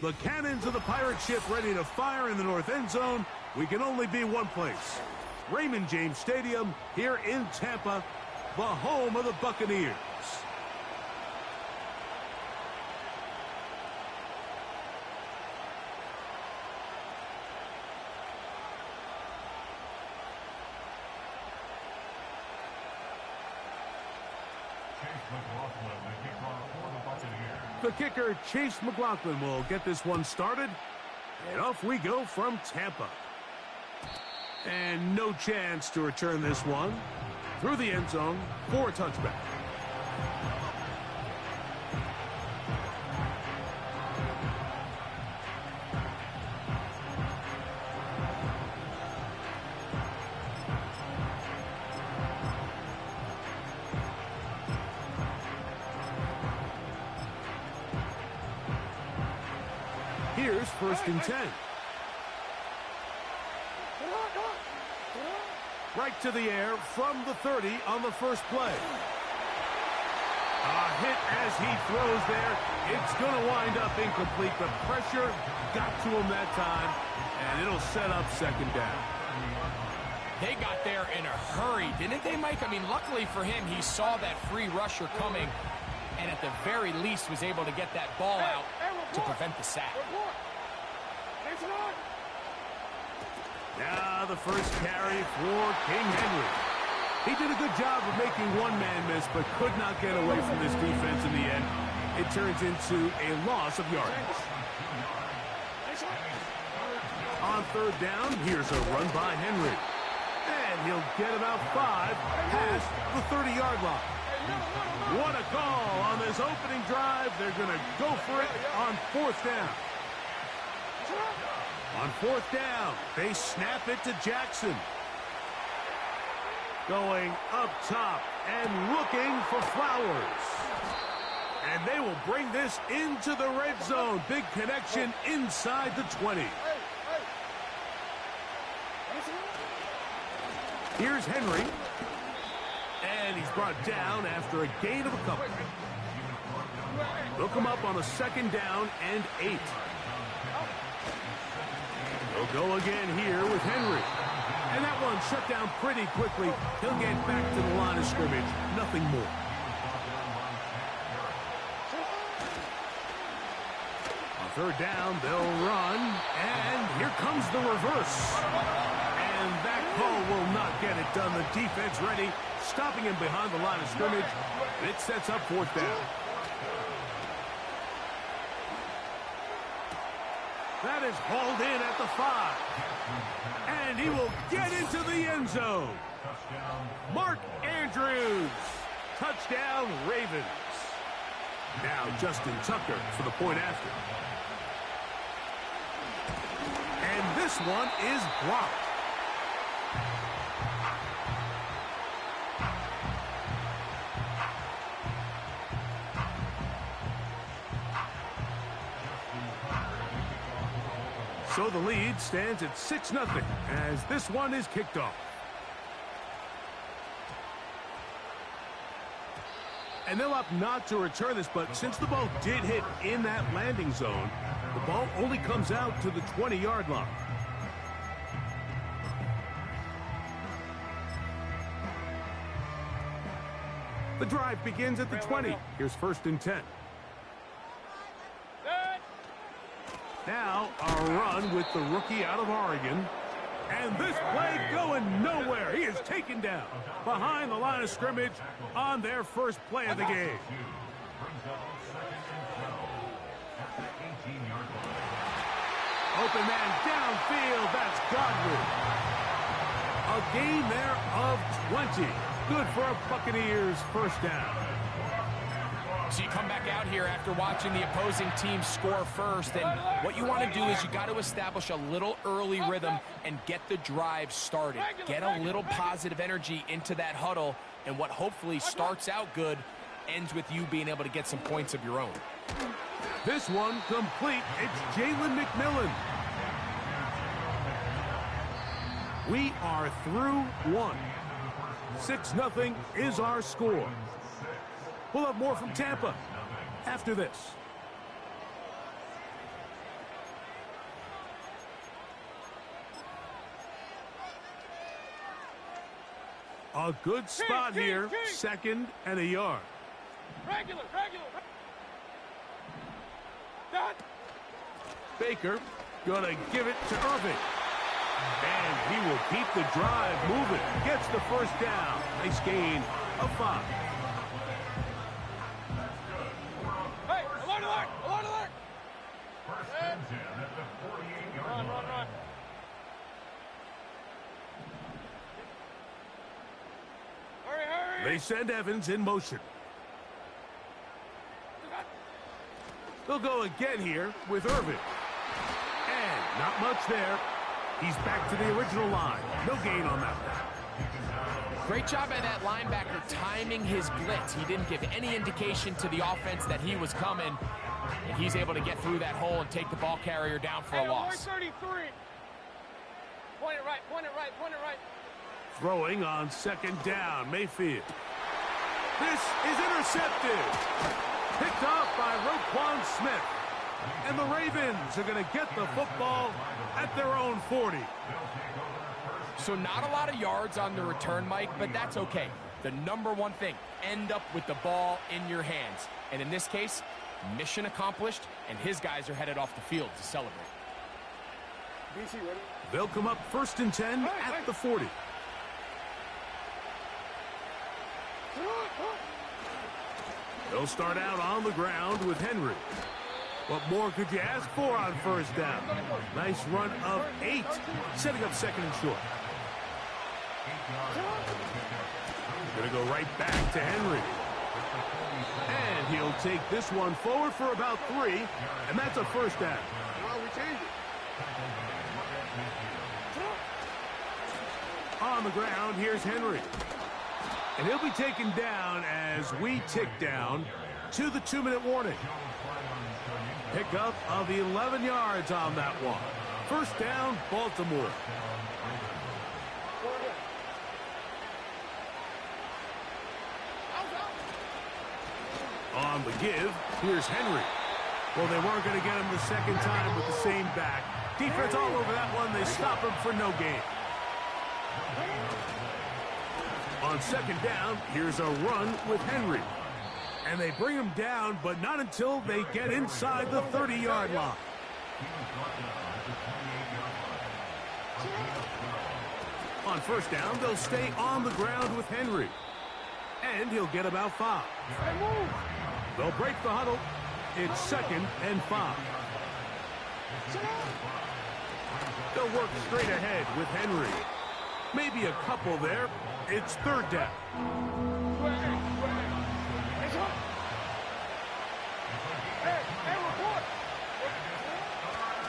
The cannons of the pirate ship ready to fire in the north end zone. We can only be one place. Raymond James Stadium here in Tampa, the home of the Buccaneers. The kicker, Chase McLaughlin, will get this one started. And off we go from Tampa. And no chance to return this one. Through the end zone for a touchback. Here's 1st and 10. Right to the air from the 30 on the first play. A hit as he throws there. It's going to wind up incomplete. The pressure got to him that time, and it'll set up 2nd down. They got there in a hurry, didn't they, Mike? I mean, luckily for him, he saw that free rusher coming, and at the very least was able to get that ball out to prevent the sack. Now the first carry for King Henry. He did a good job of making one man miss, but could not get away from this defense in the end. It turns into a loss of yardage. On 3rd down, here's a run by Henry. And he'll get about 5 past the 30-yard line. What a call on this opening drive. They're going to go for it on 4th down. On 4th down, they snap it to Jackson. Going up top and looking for Flowers. And they will bring this into the red zone. Big connection inside the 20. Here's Henry. And he's brought down after a gain of a couple. They'll come up on a 2nd down and 8. They'll go again here with Henry. And that one shut down pretty quickly. He'll get back to the line of scrimmage. Nothing more. On 3rd down, they'll run. And here comes the reverse. And that call will not get it done. The defense ready, stopping him behind the line of scrimmage. It sets up 4th down. That is hauled in at the 5. And he will get into the end zone. Mark Andrews. Touchdown, Ravens. Now Justin Tucker for the point after. And this one is blocked. So the lead stands at 6-0 as this one is kicked off. And they'll opt not to return this, but since the ball did hit in that landing zone, the ball only comes out to the 20-yard line. The drive begins at the 20. Here's 1st and 10. Now, a run with the rookie out of Oregon. And this play going nowhere. He is taken down behind the line of scrimmage on their first play of the game. Open man downfield. That's Godwin. A gain there of 20. Good for a Buccaneers 1st down. So you come back out here after watching the opposing team score first, and what you want to do is you got to establish a little early rhythm and get the drive started. Get a little positive energy into that huddle, and what hopefully starts out good ends with you being able to get some points of your own. This one complete. It's Jalen McMillan. We are through one. 6-0 is our score. We'll have more from Tampa after this. A good spot here. Second and a yard. Regular. Baker gonna give it to Irving. And he will keep the drive moving. Gets the first down. Nice gain of 5. Hey, alert! First and 10 at the 48-yard line. Run. Hurry! They send Evans in motion. They'll go again here with Irving. And not much there. He's back to the original line. No gain on that one. Great job by that linebacker timing his blitz. He didn't give any indication to the offense that he was coming, and he's able to get through that hole and take the ball carrier down for a loss. 133. Point it right. Throwing on second down, Mayfield. This is intercepted. Picked off by Roquan Smith. And the Ravens are going to get the football at their own 40. So not a lot of yards on the return, Mike, but that's okay. The number one thing, end up with the ball in your hands. And in this case, mission accomplished, and his guys are headed off the field to celebrate. BC ready? They'll come up first and 10 at the 40. They'll start out on the ground with Henry. What more could you ask for on first down? Nice run of 8, setting up second and short. Going to go right back to Henry. And he'll take this one forward for about 3, and that's a first down. On the ground, here's Henry. And he'll be taken down as we tick down to the 2-minute warning. Pickup of 11 yards on that one. First down, Baltimore. On the give, here's Henry. Well, they weren't going to get him the second time with the same back. Defense all over that one. They stop him for no gain. On second down, here's a run with Henry. And they bring him down, but not until they get inside the 30-yard line. On first down, they'll stay on the ground with Henry. And he'll get about 5. They'll break the huddle. It's second and 5. They'll work straight ahead with Henry. Maybe a couple there. It's third down.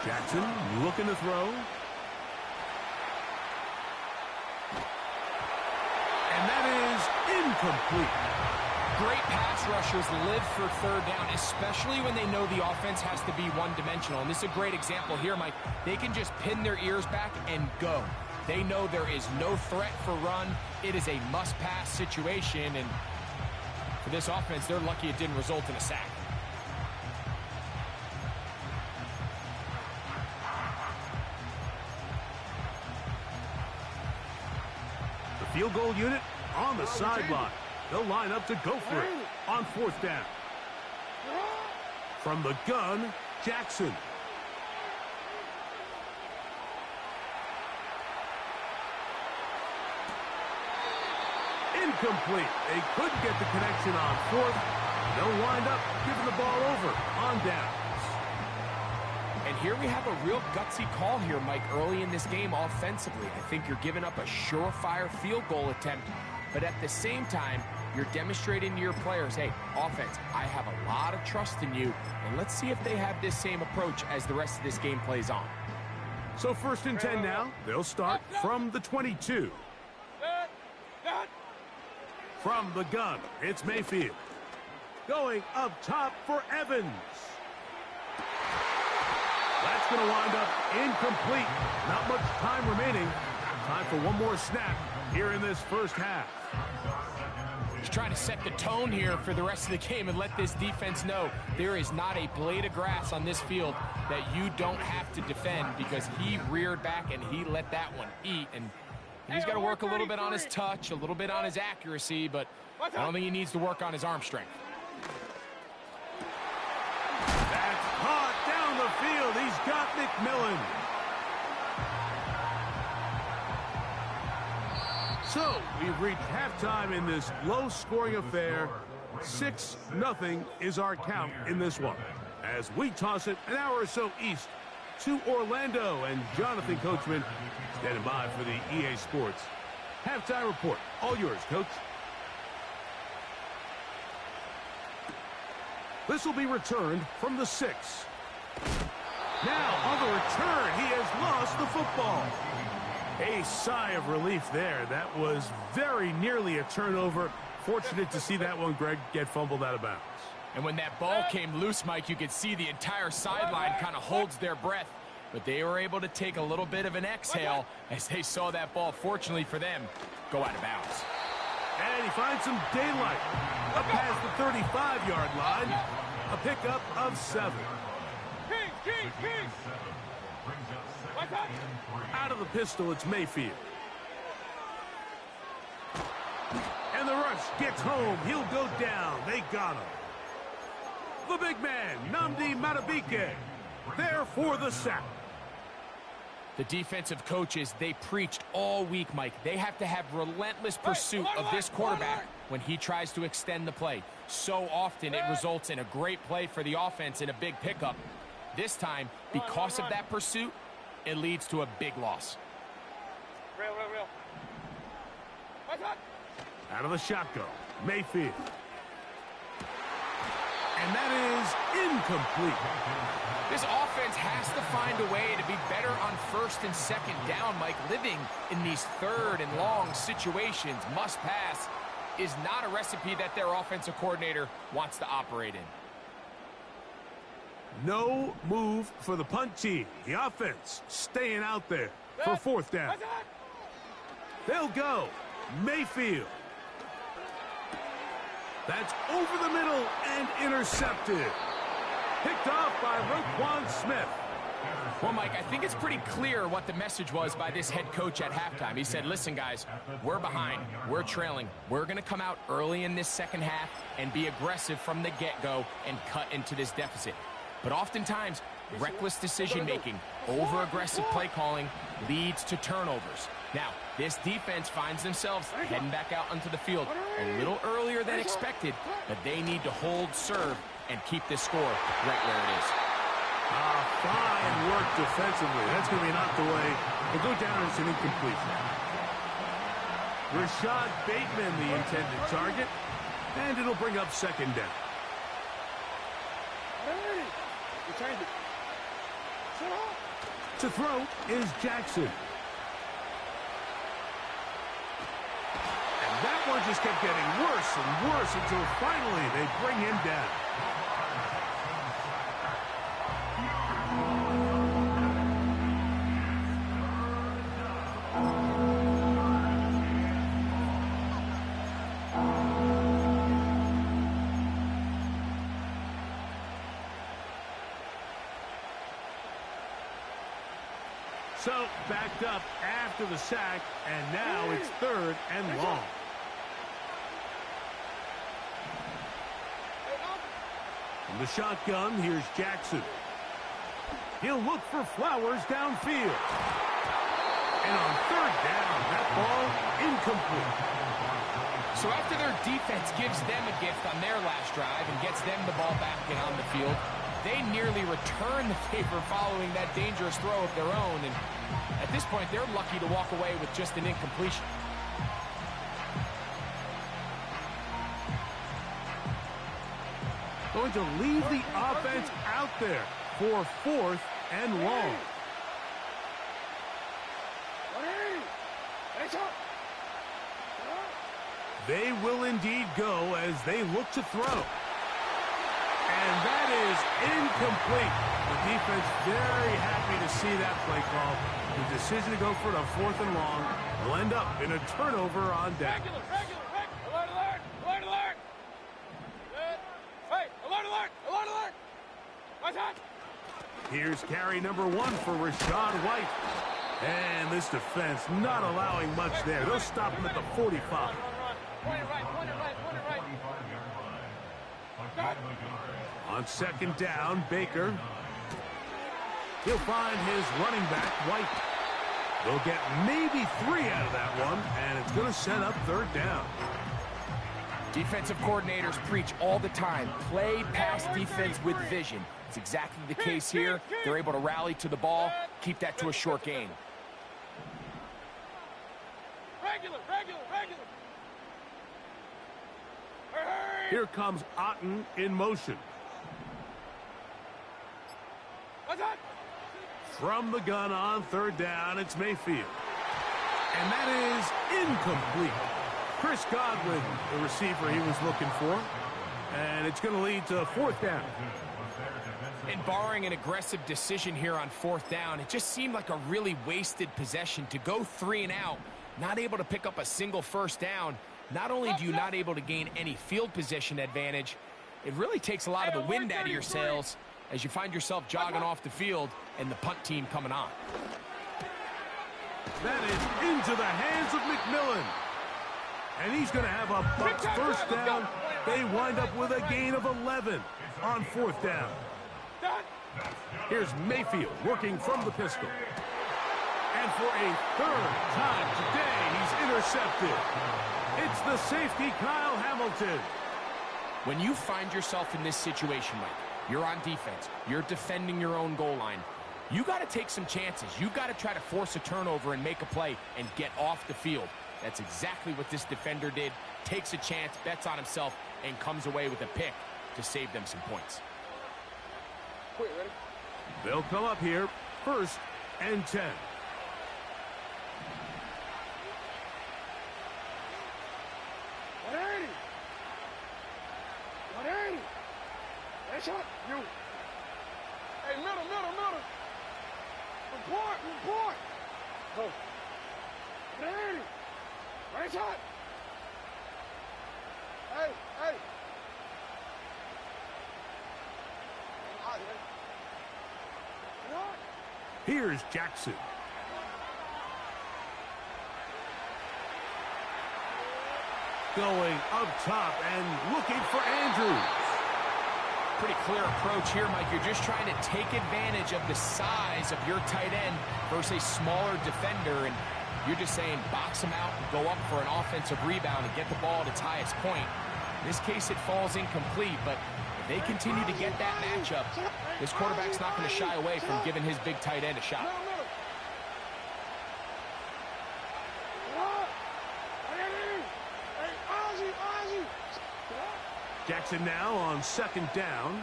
Jackson looking to throw. And that is incomplete. Great pass rushers live for third down, especially when they know the offense has to be one-dimensional. And this is a great example here, Mike. They can just pin their ears back and go. They know there is no threat for run. It is a must-pass situation, and for this offense, they're lucky it didn't result in a sack. The field goal unit on the sideline. They'll line up to go for it on fourth down. From the gun, Jackson. Incomplete. They couldn't get the connection on fourth. They'll wind up giving the ball over on downs. And here we have a real gutsy call here, Mike, early in this game offensively. I think you're giving up a surefire field goal attempt, but at the same time, you're demonstrating to your players, hey, offense, I have a lot of trust in you, and let's see if they have this same approach as the rest of this game plays on. So first and 10 now. They'll start from the 22. From the gun, it's Mayfield. Going up top for Evans. That's going to wind up incomplete. Not much time remaining. Time for one more snap here in this first half. He's trying to set the tone here for the rest of the game and let this defense know there is not a blade of grass on this field that you don't have to defend, because he reared back and he let that one eat. And He's got to work a little bit on his touch, a little bit on his accuracy, but I don't think he needs to work on his arm strength. That's caught down the field. He's got McMillan. So, we've reached halftime in this low-scoring affair. 6-0 is our count in this one. As we toss it an hour or so east to Orlando, and Jonathan Coachman standing by for the EA Sports halftime report. All yours, Coach. This will be returned from the 6. Now, on the return, he has lost the football. A sigh of relief there. That was very nearly a turnover. Fortunate to see that one, Greg, get fumbled out of bounds. And when that ball came loose, Mike, you could see the entire sideline kind of holds their breath. But they were able to take a little bit of an exhale as they saw that ball, fortunately for them, go out of bounds. And he finds some daylight up past the 35-yard line. A pickup of 7. Out of the pistol, it's Mayfield. And the rush gets home. He'll go down. They got him. The big man, Nnamdi Madubuike, there for the sack. The defensive coaches, they preached all week, Mike. They have to have relentless pursuit of this quarterback when he tries to extend the play. So often it results in a great play for the offense and a big pickup. This time, because of that pursuit, it leads to a big loss. Real. Out of the shotgun, Mayfield. And that is incomplete. This offense has to find a way to be better on first and second down, Mike. Living in these third and long situations, must pass, is not a recipe that their offensive coordinator wants to operate in. No move for the punt team. The offense staying out there for 4th down. They'll go. Mayfield. That's over the middle and intercepted. Picked off by Roquan Smith. Well, Mike, I think it's pretty clear what the message was by this head coach at halftime. He said, listen, guys, we're behind. We're trailing. We're going to come out early in this second half and be aggressive from the get-go and cut into this deficit. But oftentimes, reckless decision-making, over-aggressive play calling leads to turnovers. Now, this defense finds themselves heading back out onto the field a little earlier than expected, but they need to hold serve and keep this score right where it is. Fine work defensively. That's going to be knocked away. It'll go down as an incompletion. Rashad Bateman, the intended target, and it'll bring up 2nd down. To throw is Jackson. And that one just kept getting worse and worse until finally they bring him down. So, backed up after the sack, and now it's 3rd and long. From the shotgun, here's Jackson. He'll look for Flowers downfield. And on 3rd down, that ball incomplete. So after their defense gives them a gift on their last drive and gets them the ball back and on the field, they nearly return the favor following that dangerous throw of their own. And at this point, they're lucky to walk away with just an incompletion. Going to leave the offense out there for 4th and long. They will indeed go as they look to throw. And that is incomplete. The defense very happy to see that play call. The decision to go for it on 4th and long will end up in a turnover on down. Alert! Hey, alert! Here's carry number 1 for Rachaad White. And this defense not allowing much there. They'll stop him at the 45. Point it right, point it right, point it right. On second down, Baker. He'll find his running back, White. They'll get maybe 3 out of that one, and it's going to set up third down. Defensive coordinators preach all the time, play pass defense with vision. It's exactly the case here. They're able to rally to the ball, keep that to a short gain. Regular. Hurry. Here comes Otten in motion. What's that? From the gun on third down, it's Mayfield. And that is incomplete. Chris Godwin, the receiver he was looking for. And it's going to lead to fourth down. And barring an aggressive decision here on fourth down, it just seemed like a really wasted possession to go 3 and out, not able to pick up a single first down. Not only do you not able to gain any field position advantage, it really takes a lot of the wind out of your sails as you find yourself jogging off the field and the punt team coming on. That is into the hands of McMillan. And he's going to have a Bucs first down. They wind up with a gain of 11 on fourth down. Here's Mayfield working from the pistol. And for a third time today, he's intercepted. It's the safety, Kyle Hamilton. When you find yourself in this situation, Mike, you're on defense, you're defending your own goal line, you got to take some chances. You got to try to force a turnover and make a play and get off the field. That's exactly what this defender did. Takes a chance, bets on himself, and comes away with a pick to save them some points. Quick, ready? They'll come up here, 1st and 10. 180. That's shot. You. Hey, middle. Report. Go. 180. Right shot. Hey. Here's Jackson. Going up top and looking for Andrews. Pretty clear approach here, Mike. You're just trying to take advantage of the size of your tight end versus a smaller defender, and you're just saying box him out and go up for an offensive rebound and get the ball at its highest point. In this case, it falls incomplete, but if they continue to get that matchup, this quarterback's not going to shy away from giving his big tight end a shot. Jackson now on second down.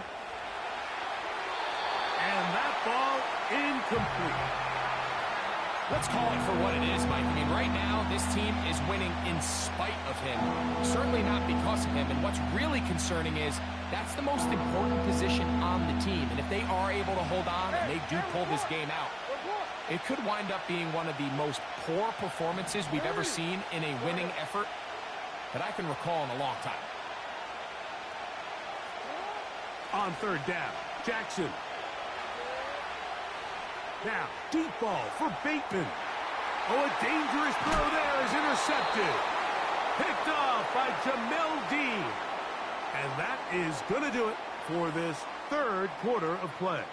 And that ball incomplete. Let's call it for what it is, Mike. I mean, right now, this team is winning in spite of him. Certainly not because of him. And what's really concerning is that's the most important position on the team. And if they are able to hold on and they do pull this game out, it could wind up being one of the most poor performances we've ever seen in a winning effort that I can recall in a long time. On third down, Jackson. Now, deep ball for Bateman. Oh, a dangerous throw there is intercepted. Picked off by Jamel Dean. And that is going to do it for this third quarter of play.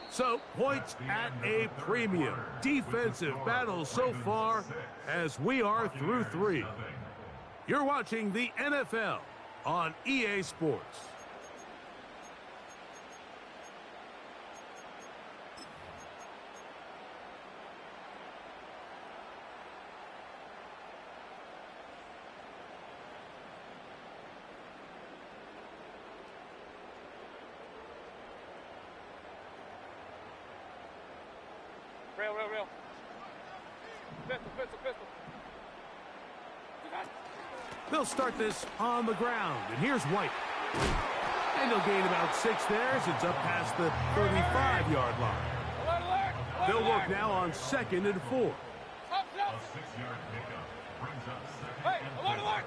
So, points at a premium. Defensive battle so far as we are through 3. You're watching the NFL on EA Sports. Real. Pistol. They'll start this on the ground, and here's White. And they'll gain about 6 there as it's up past the 35-yard line. They'll work now on 2nd and 4. Hey, alert!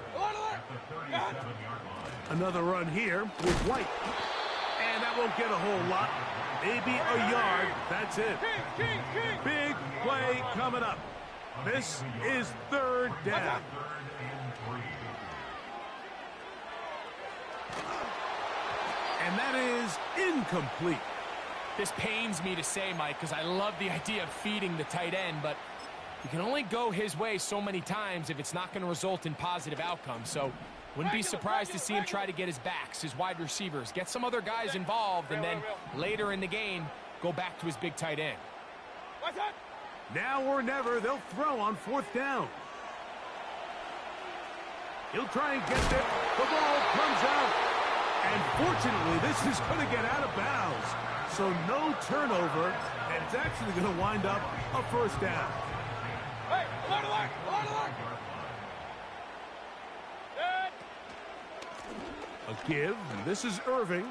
Another run here with White. And That won't get a whole lot. Maybe a yard. That's it. Big play coming up. This is third down. And that is incomplete. This pains me to say, Mike, because I love the idea of feeding the tight end, but you can only go his way so many times if it's not going to result in positive outcomes. So wouldn't be surprised to see him try to get his backs, his wide receivers, get some other guys involved, and then later in the game, go back to his big tight end. Now or never, they'll throw on fourth down. He'll try and get there. The ball comes out. And fortunately, this is going to get out of bounds. So no turnover, and it's actually going to wind up a first down. Hey, alert, alert, alert, alert. A give, and this is Irving.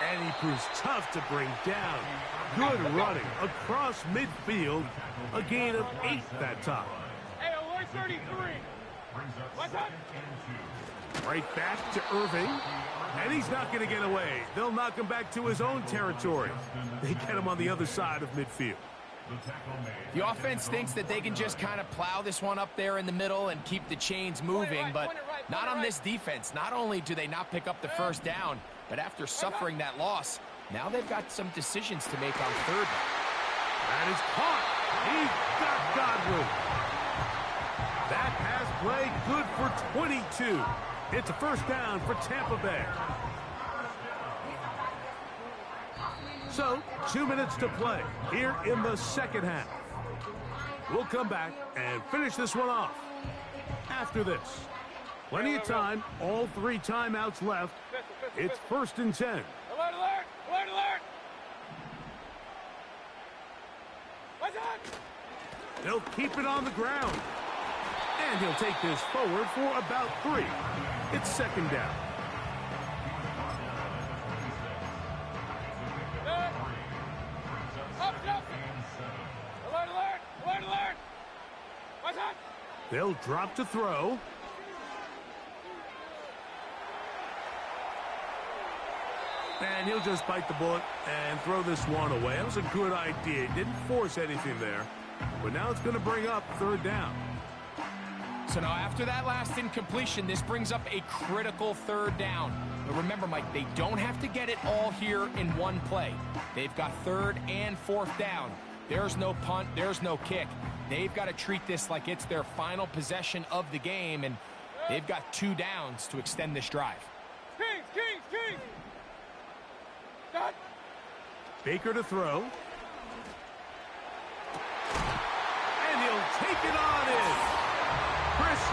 And he proves tough to bring down. Good running across midfield. A gain of 8 that time. Hey, alert 33. What's up? Right back to Irving. And he's not going to get away. They'll knock him back to his own territory. They get him on the other side of midfield. The offense thinks that they can just kind of plow this one up there in the middle and keep the chains moving, but not on this defense. Not only do they not pick up the first down, but after suffering that loss, now they've got some decisions to make on third down. That is caught. He got Godwin. That pass play good for 22. It's a first down for Tampa Bay. So, 2 minutes to play here in the second half. We'll come back and finish this one off after this. Plenty of time, all 3 timeouts left. It's 1st and 10. Alert, alert, alert, alert. What's up? They'll keep it on the ground. And he'll take this forward for about 3. It's second down. Up, up. Alert, alert, alert, alert. What's up? They'll drop to throw. And he'll just bite the bullet and throw this one away. That was a good idea. He didn't force anything there. But now it's going to bring up third down. So now after that last incompletion, this brings up a critical third down. But remember, Mike, they don't have to get it all here in one play. They've got third and fourth down. There's no punt, there's no kick. They've got to treat this like it's their final possession of the game, and they've got 2 downs to extend this drive. Kings, Kings, Kings. Done. Baker to throw. And he'll take it on in. Chris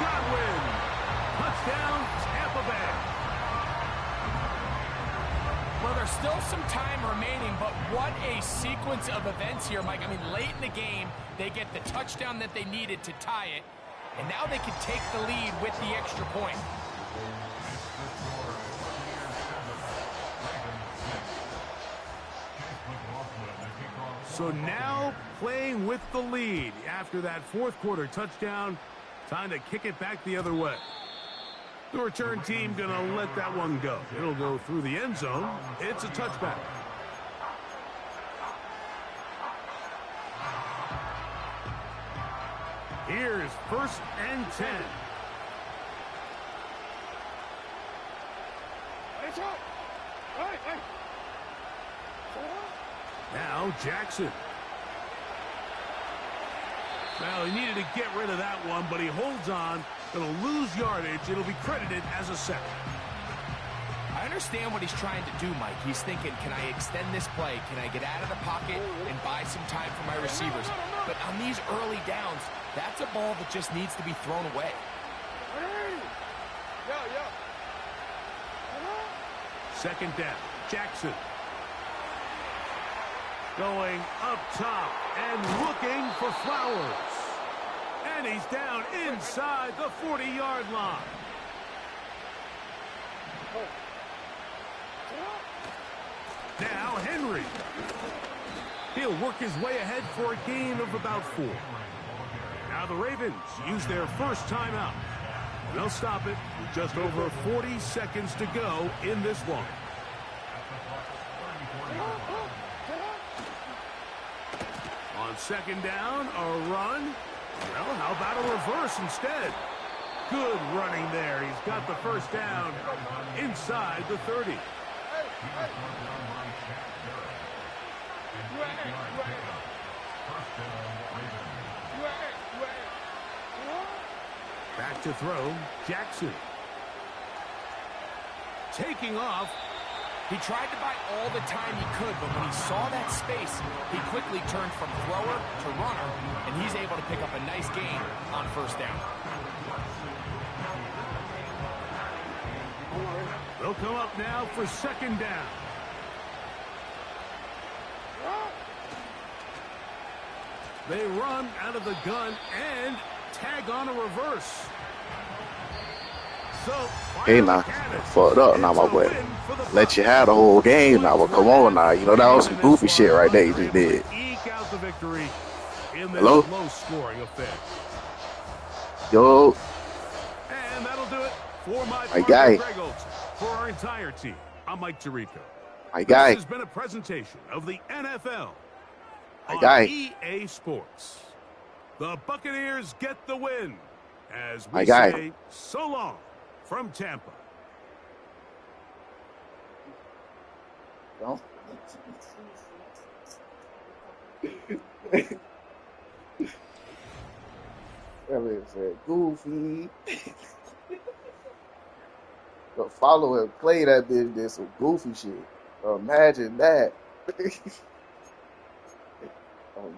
Godwin. Touchdown, Tampa Bay. Well, there's still some time remaining, but what a sequence of events here, Mike. I mean, late in the game, they get the touchdown that they needed to tie it, and now they can take the lead with the extra point. So now playing with the lead after that fourth quarter touchdown. Time to kick it back the other way. The return team going to let that one go. It'll go through the end zone. It's a touchback. Here's 1st and 10. Hey, shot. Hey, hey. Now Jackson. Well, he needed to get rid of that one, but he holds on. It'll lose yardage. It'll be credited as a sack. I understand what he's trying to do, Mike. He's thinking, can I extend this play? Can I get out of the pocket and buy some time for my receivers? But on these early downs, that's a ball that just needs to be thrown away. Yeah. Second down. Jackson. Going up top and looking for Flowers. And he's down inside the 40-yard line. Now Henry. He'll work his way ahead for a gain of about 4. Now the Ravens use their first timeout. They'll stop it with just over 40 seconds to go in this one. On second down, a run. Well, how about a reverse instead? Good running there. He's got the first down inside the 30. Back to throw, Jackson. Taking off. He tried to buy all the time he could, but when he saw that space, he quickly turned from thrower to runner, and he's able to pick up a nice gain on first down. They'll come up now for second down. They run out of the gun and tag on a reverse. So, hey, now, fucked up now, my boy. Let you have the whole game now, but come on now. You know, that was some goofy shit right there you just did. Hello? Yo. And that'll do it for my guy. For our entire team, I'm Mike Tirico. My guy. This has been a presentation of the NFL on guy. EA Sports. The Buccaneers get the win as we My guy. say so long from Tampa. No. That man said goofy. But follow and play that bitch did some goofy shit. Imagine that.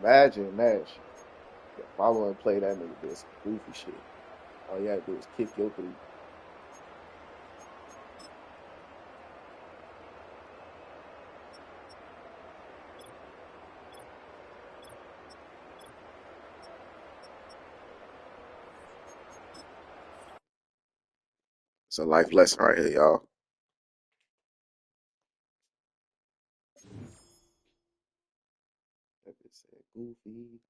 Imagine that shit. Follow and play that nigga did some goofy shit. All you had to do is kick your three. It's a life lesson right here, y'all. That bitch said goofy.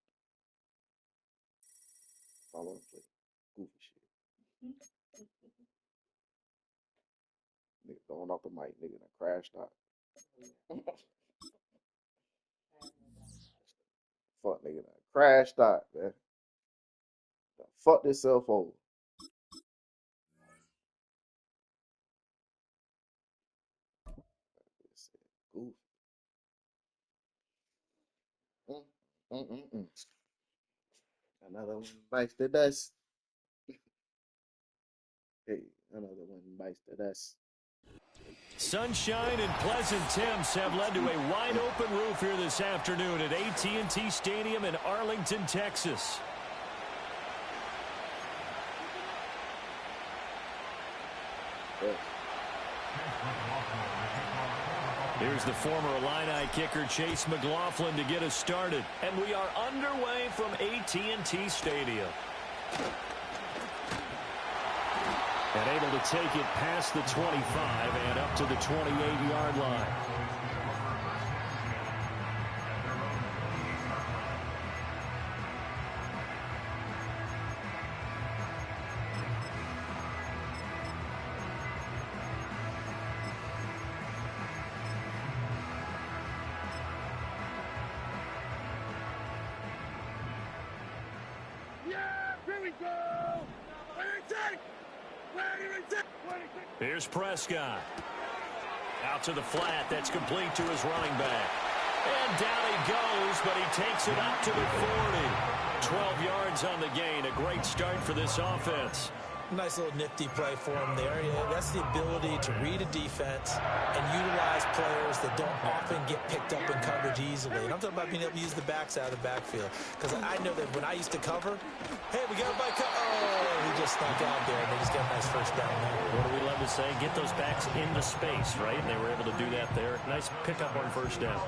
Follow and play. Goofy shit. Nigga throwing off the mic, nigga done crashed out. Fuck nigga done crashed out, man. Done fucked itself over. Goofy. Another one bites the dust. Hey, another one bites the dust. Sunshine and pleasant temps have led to a wide-open roof here this afternoon at AT&T Stadium in Arlington, Texas. Here's the former Illini kicker Chase McLaughlin to get us started. And we are underway from AT&T Stadium. And able to take it past the 25 and up to the 28-yard line. Here's Prescott. Out to the flat. That's complete to his running back. And down he goes, but he takes it up to the 40. 12 yards on the gain. A great start for this offense. Nice little nifty play for him there. That's the ability to read a defense and utilize players that don't often get picked up in coverage easily. And I'm talking about being able to use the backs out of the backfield. Because I know that when I used to cover, hey, we got a bike. Oh, he just snuck out there, and they just got a nice first down there. What do we love to say? Get those backs into space, right? And they were able to do that there. Nice pickup on first down.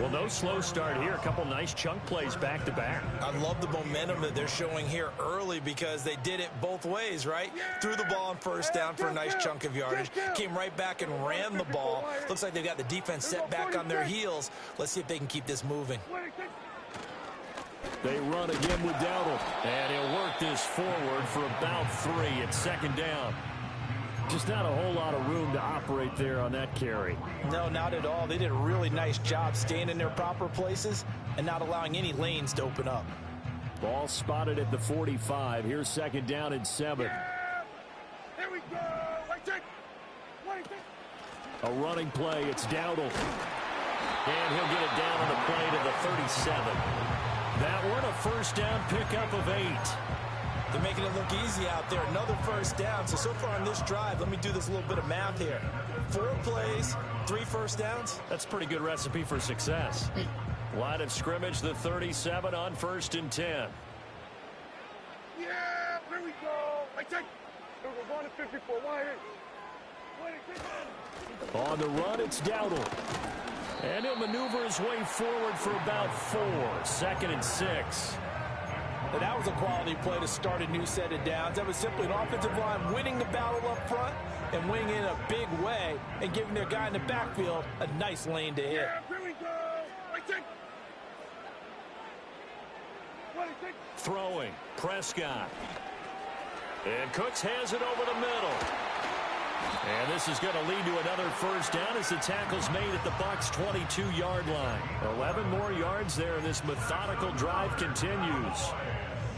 Well, no slow start here. A couple nice chunk plays back-to-back. I love the momentum that they're showing here early because they did it both ways, right? Threw the ball on first down for a nice chunk of yardage. Came right back and ran the ball. Looks like they've got the defense set back on their heels. Let's see if they can keep this moving. They run again with Dowdle. And he'll work this forward for about 3. It's second down. Just not a whole lot of room to operate there on that carry. No, not at all. They did a really nice job staying in their proper places and not allowing any lanes to open up. Ball spotted at the 45. Here's second down and 7. Here we go. A running play. It's Dowdle. And he'll get it down on the play to the 37. That one a first down pickup of 8. They're making it look easy out there. Another first down. So far on this drive, let me do this little bit of math here. 4 plays, 3 first downs. That's a pretty good recipe for success. Line of scrimmage, the 37 on 1st and 10. Yeah, here we go. I take. We're going to 54. On the run, it's Dowdle. And he'll maneuver his way forward for about 4. 2nd and 6. And that was a quality play to start a new set of downs. That was simply an offensive line winning the battle up front and winning in a big way and giving their guy in the backfield a nice lane to hit. Yeah, here we go. I take. Throwing, Prescott. And Cooks has it over the middle. And this is going to lead to another first down as the tackle's made at the Bucs' 22-yard line. 11 more yards there, and this methodical drive continues.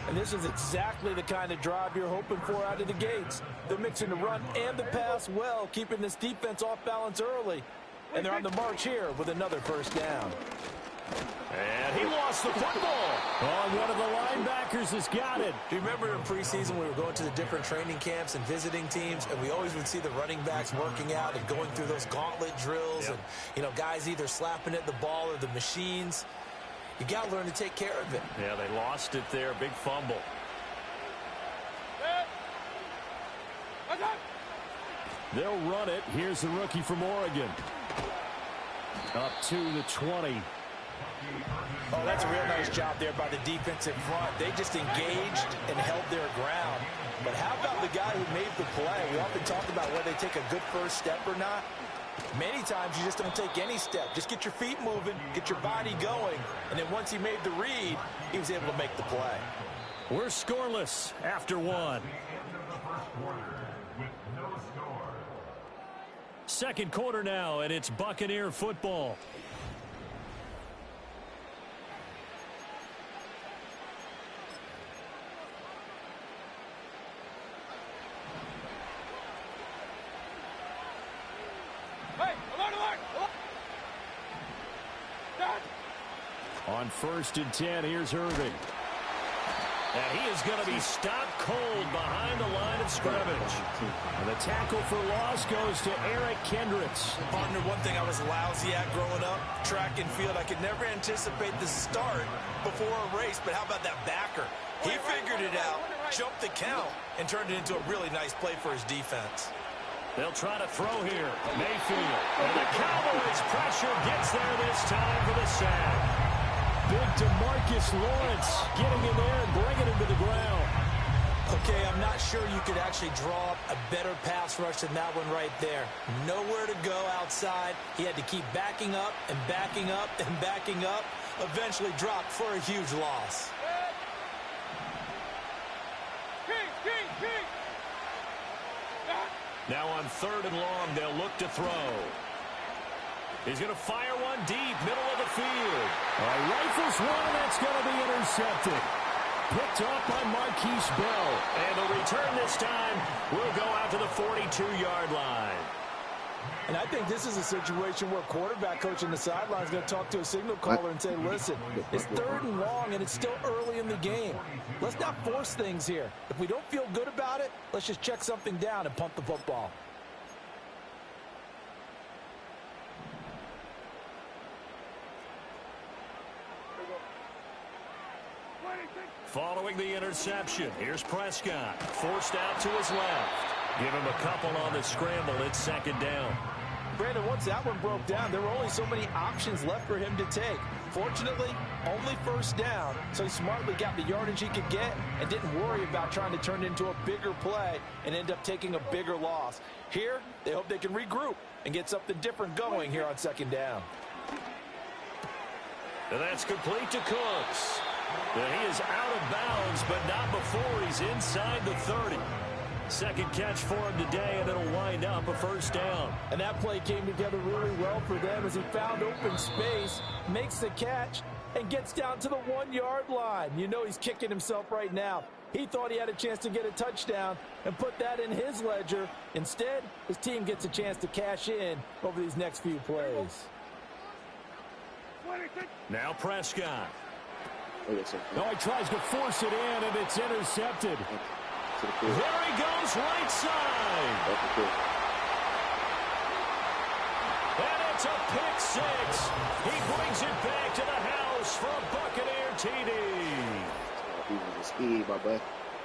And this is exactly the kind of drive you're hoping for out of the gates. They're mixing the run and the pass well, keeping this defense off balance early. And they're on the march here with another first down. And he lost the football. Oh, one of the linebackers has got it. Do you remember in preseason we were going to the different training camps and visiting teams, and we always would see the running backs working out and going through those gauntlet drills, and, you know, guys either slapping at the ball or the machines. You got to learn to take care of it. Yeah, they lost it there. Big fumble. They'll run it. Here's the rookie from Oregon. Up to the 20. Oh, that's a real nice job there by the defensive front. They just engaged and held their ground. But how about the guy who made the play? We often talk about whether they take a good first step or not. Many times you just don't take any step. Just get your feet moving, get your body going. And then once he made the read, he was able to make the play. We're scoreless after 1. Second quarter now, and it's Buccaneer football. On 1st and 10, here's Irving. And he is going to be stopped cold behind the line of scrimmage. And the tackle for loss goes to Eric Kendricks. Partner, one thing I was lousy at growing up, track and field, I could never anticipate the start before a race, but how about that backer? He figured it out, jumped the count, and turned it into a really nice play for his defense. They'll try to throw here. Mayfield. And the Cowboys' pressure gets there this time for the sack. Big DeMarcus Lawrence getting in there and bringing him to the ground. Okay, I'm not sure you could actually draw up a better pass rush than that one right there. Nowhere to go outside. He had to keep backing up and backing up and backing up. Eventually dropped for a huge loss. Now on 3rd and long, they'll look to throw. He's going to fire one deep, middle of the field. Rifles one, and that's going to be intercepted. Picked up by Marquise Bell. And the return this time will go out to the 42-yard line. And I think this is a situation where quarterback coach in the sideline is going to talk to a signal caller and say, listen, it's 3rd and long, and it's still early in the game. Let's not force things here. If we don't feel good about it, let's just check something down and punt the football. Following the interception, here's Prescott. Forced out to his left. Give him a couple on the scramble. It's 2nd down. Brandon, once that one broke down, there were only so many options left for him to take. Fortunately, only first down, so he smartly got the yardage he could get and didn't worry about trying to turn it into a bigger play and end up taking a bigger loss. Here, they hope they can regroup and get something different going here on 2nd down. And that's complete to Cooks. And he is out of bounds, but not before he's inside the 30. Second catch for him today, and it'll wind up a first down. And that play came together really well for them as he found open space, makes the catch, and gets down to the 1-yard line. You know he's kicking himself right now. He thought he had a chance to get a touchdown and put that in his ledger. Instead, his team gets a chance to cash in over these next few plays. Now Prescott. No, he tries to force it in, and it's intercepted. There he goes, right side. And it's a pick six. He brings it back to the house for a Buccaneer TD.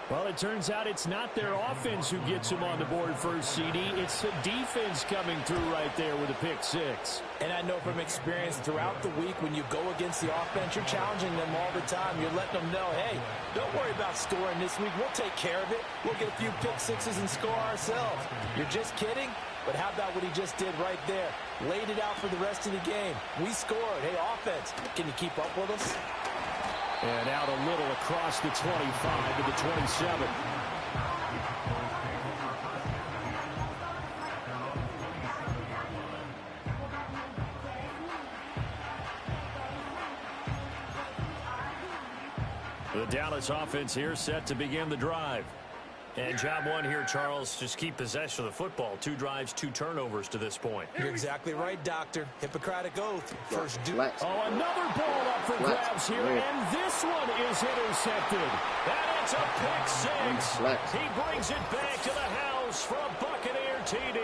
Well, it turns out it's not their offense who gets him on the board first, CD. It's the defense coming through right there with a pick six. And I know from experience throughout the week when you go against the offense, you're challenging them all the time. You're letting them know, hey, don't worry about scoring this week. We'll take care of it. We'll get a few pick sixes and score ourselves. You're just kidding? But how about what he just did right there? Laid it out for the rest of the game. We scored. Hey, offense, can you keep up with us? And out a little across the 25 to the 27. The Dallas offense here set to begin the drive. And job one here, Charles, just keep possession of the football. 2 drives, 2 turnovers to this point. You're exactly right, Doctor. Hippocratic oath. First do. Oh, another ball up for grabs here, and this one is intercepted. And it's a pick six. He brings it back to the house for a Buccaneer TD.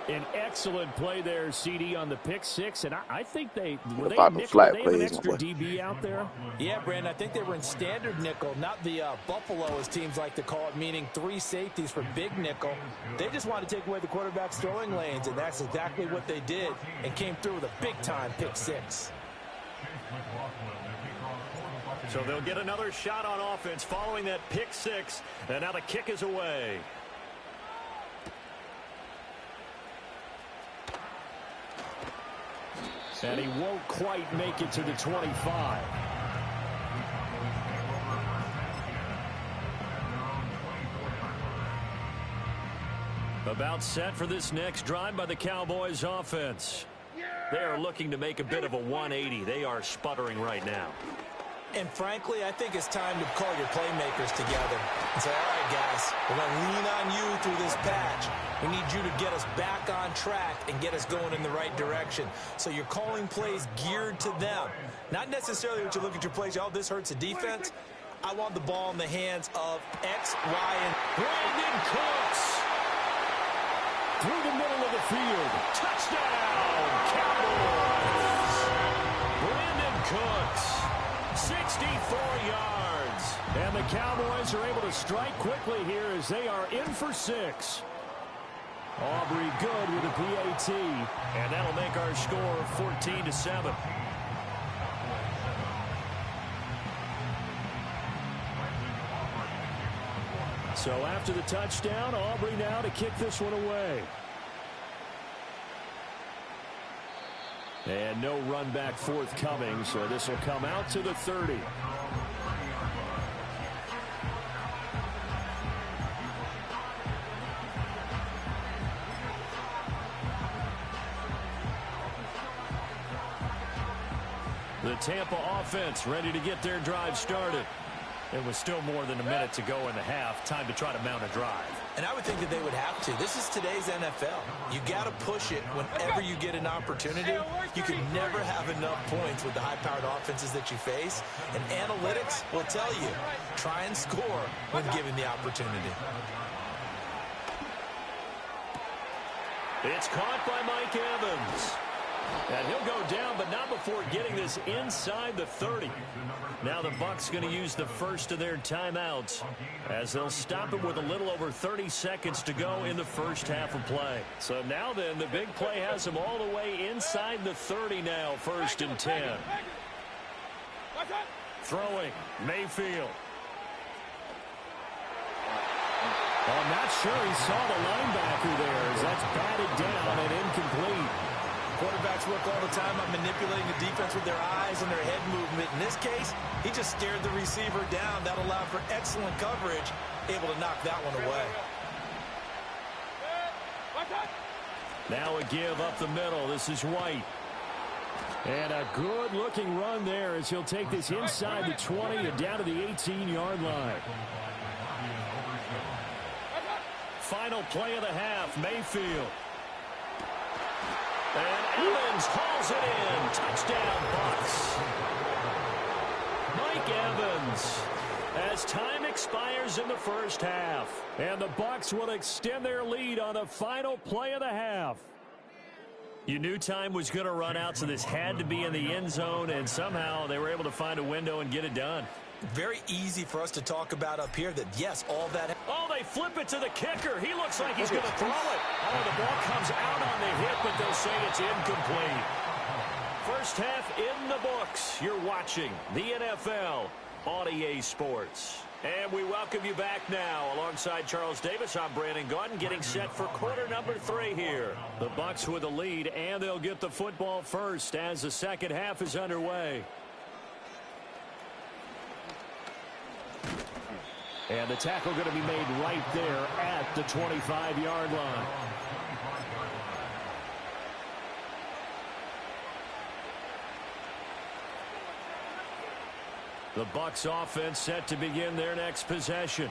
An excellent play there, CD, on the pick six, and I think they have an extra DB out there. Yeah, Brandon, I think they were in standard nickel, not the Buffalo, as teams like to call it, meaning 3 safeties for big nickel. They just wanted to take away the quarterback's throwing lanes, and that's exactly what they did, and came through with a big-time pick six. So they'll get another shot on offense following that pick six, and now the kick is away. And he won't quite make it to the 25. About set for this next drive by the Cowboys offense. They are looking to make a bit of a 180. They are sputtering right now. And frankly, I think it's time to call your playmakers together and say, all right, guys, we're going to lean on you through this patch. We need you to get us back on track and get us going in the right direction. So you're calling plays geared to them. Not necessarily what you look at your plays, oh, this hurts the defense. I want the ball in the hands of X, Y, and Brandon Cooks. Through the middle of the field. Touchdown, Cowboys. Brandon Cooks. 64 yards. And the Cowboys are able to strike quickly here as they are in for 6. Aubrey good with a PAT. And that'll make our score 14-7. So after the touchdown, Aubrey now to kick this one away. And no run back forthcoming, so this will come out to the 30. The Tampa offense ready to get their drive started. It was still more than a minute to go in the half. Time to try to mount a drive. And I would think that they would have to. This is today's NFL. You got to push it whenever you get an opportunity. You can never have enough points with the high-powered offenses that you face. And analytics will tell you, try and score when given the opportunity. It's caught by Mike Evans. And he'll go down, but not before getting this inside the 30. Now the Bucs going to use the first of their timeouts as they'll stop it with a little over 30 seconds to go in the first half of play. So now then, the big play has them all the way inside the 30 now, 1st and 10. Throwing, Mayfield. I'm not sure he saw the linebacker there as that's batted down and incomplete. Quarterbacks work all the time on manipulating the defense with their eyes and their head movement. In this case, he just stared the receiver down. That allowed for excellent coverage, able to knock that one away. Now a give up the middle. This is White. And a good-looking run there as he'll take this inside the 20 and down to the 18-yard line. Final play of the half, Mayfield. And Evans hauls it in. Touchdown, Bucs. Mike Evans. As time expires in the first half. And the Bucs will extend their lead on the final play of the half. You knew time was going to run out, so this had to be in the end zone, and somehow they were able to find a window and get it done. Very easy for us to talk about up here that, yes, all that. Oh, they flip it to the kicker. He looks like he's going to throw it. Oh, the ball comes out on the hit, but they'll say it's incomplete. First half in the books. You're watching the NFL on EA Sports. And we welcome you back now. Alongside Charles Davis, I'm Brandon Gaudin, getting set for quarter number 3 here. The Bucs with the lead, and they'll get the football first as the second half is underway. And the tackle going to be made right there at the 25-yard line. The Bucs offense set to begin their next possession.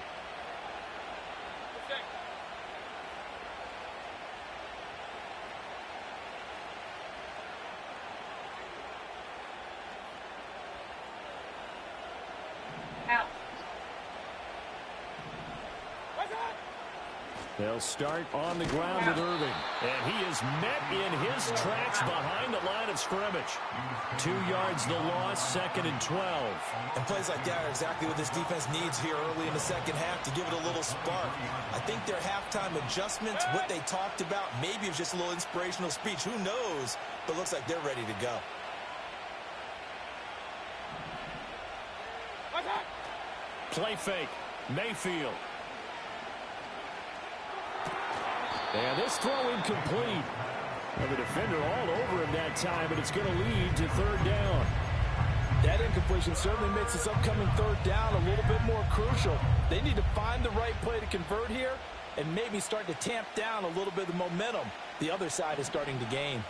They'll start on the ground with Irving. And he is met in his tracks behind the line of scrimmage. 2 yards the loss, 2nd and 12. And plays like that are exactly what this defense needs here early in the second half to give it a little spark. I think their halftime adjustments, what they talked about, maybe it was just a little inspirational speech. Who knows? But looks like they're ready to go. Play fake. Mayfield. And this throw incomplete. And the defender all over him that time, but it's going to lead to 3rd down. That incompletion certainly makes this upcoming 3rd down a little bit more crucial. They need to find the right play to convert here and maybe start to tamp down a little bit of the momentum the other side is starting to gain.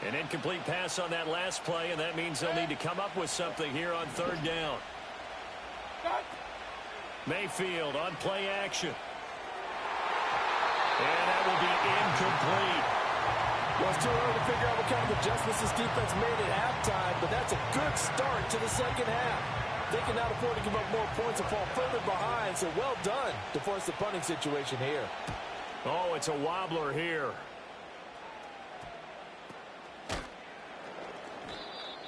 An incomplete pass on that last play, and that means they'll need to come up with something here on 3rd down. Mayfield on play action. And that will be incomplete. Well, it's too early to figure out what kind of adjustments this defense made at halftime, but that's a good start to the second half. They cannot afford to give up more points and fall further behind, so well done to force the punting situation here. Oh, it's a wobbler here.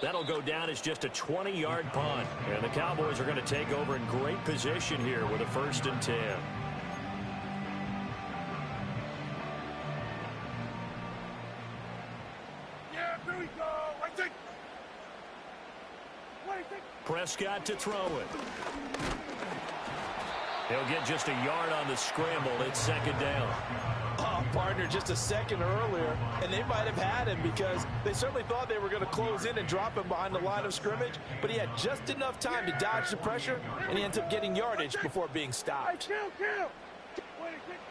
That'll go down as just a 20-yard punt. And the Cowboys are going to take over in great position here with a 1st and 10. Prescott to throw it. He'll get just a yard on the scramble. It's 2nd down. Oh, partner, just a second earlier, and they might have had him because they certainly thought they were going to close in and drop him behind the line of scrimmage, but he had just enough time to dodge the pressure, and he ends up getting yardage before being stopped.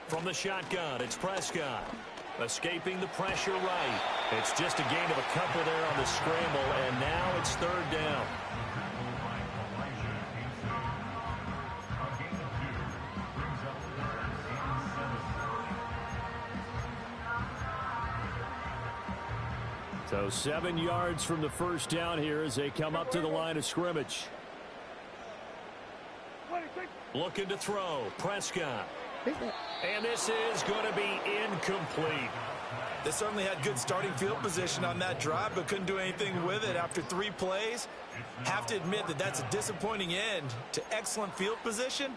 From the shotgun, it's Prescott. Escaping the pressure right. It's just a gain of a couple there on the scramble, and now it's 3rd down. So 7 yards from the 1st down here as they come up to the line of scrimmage. Looking to throw. Prescott. And this is going to be incomplete. They certainly had good starting field position on that drive, but couldn't do anything with it after 3 plays. Have to admit that that's a disappointing end to excellent field position.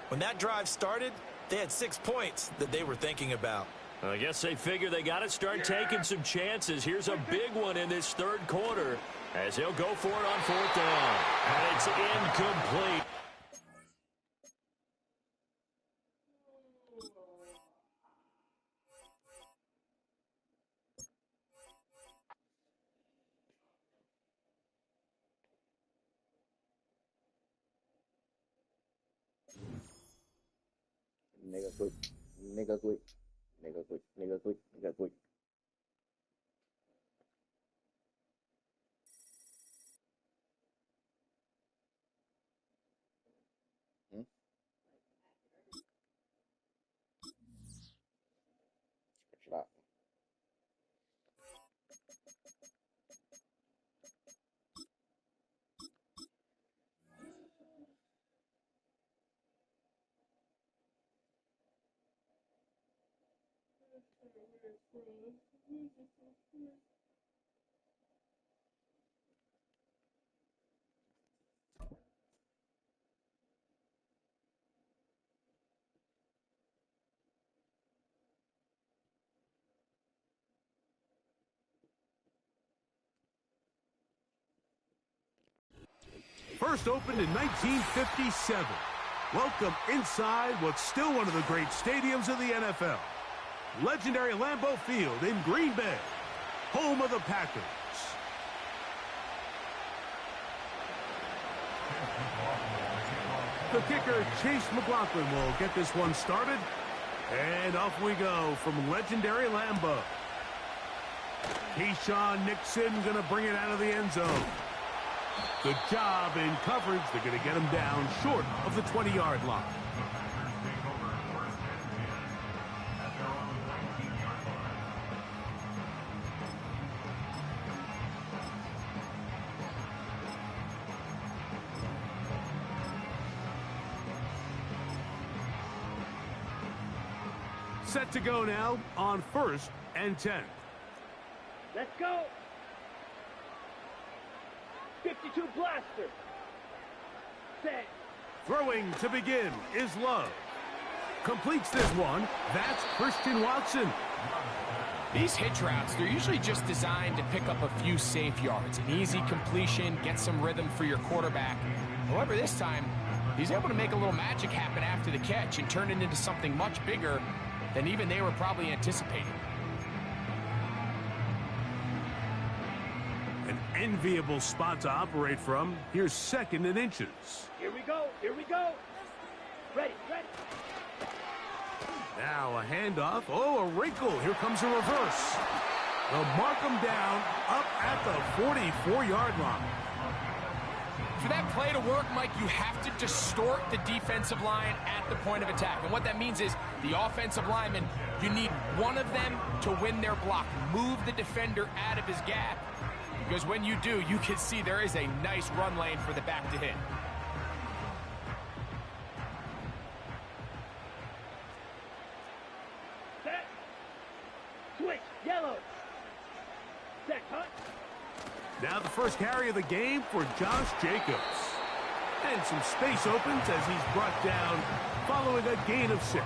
When that drive started, they had 6 points that they were thinking about. I guess they figure they got to start taking some chances. Here's a big one in this 3rd quarter as they'll go for it on 4th down. And it's incomplete. Nigga quick. Nigga quick. Nigga quick. Nigga quick. Nigga quick. Stop. First opened in 1957. Welcome inside what's still one of the great stadiums of the NFL. Legendary Lambeau Field in Green Bay, home of the Packers. The kicker, Chase McLaughlin, will get this one started. And off we go from legendary Lambeau. Keyshawn Nixon going to bring it out of the end zone. Good job in coverage. They're going to get him down short of the 20-yard line. Set to go now on 1st and 10. Let's go. 52 blaster. Set. Throwing to begin is Love. Completes this one. That's Christian Watson. These hitch routes, they're usually just designed to pick up a few safe yards. An easy completion, get some rhythm for your quarterback. However, this time, he's able to make a little magic happen after the catch and turn it into something much bigger than even they were probably anticipating. An enviable spot to operate from. Here's 2nd and inches. Here we go. Here we go. Ready, ready. Now a handoff. Oh, a wrinkle. Here comes a reverse. They'll mark him down up at the 44-yard line. For that play to work, Mike, you have to distort the defensive line at the point of attack. And what that means is the offensive lineman, you need one of them to win their block. Move the defender out of his gap. Because when you do, you can see there is a nice run lane for the back to hit. Set. Switch. Yellow. Set. Cut. Now the first carry of the game for Josh Jacobs. And some space opens as he's brought down following a gain of 6.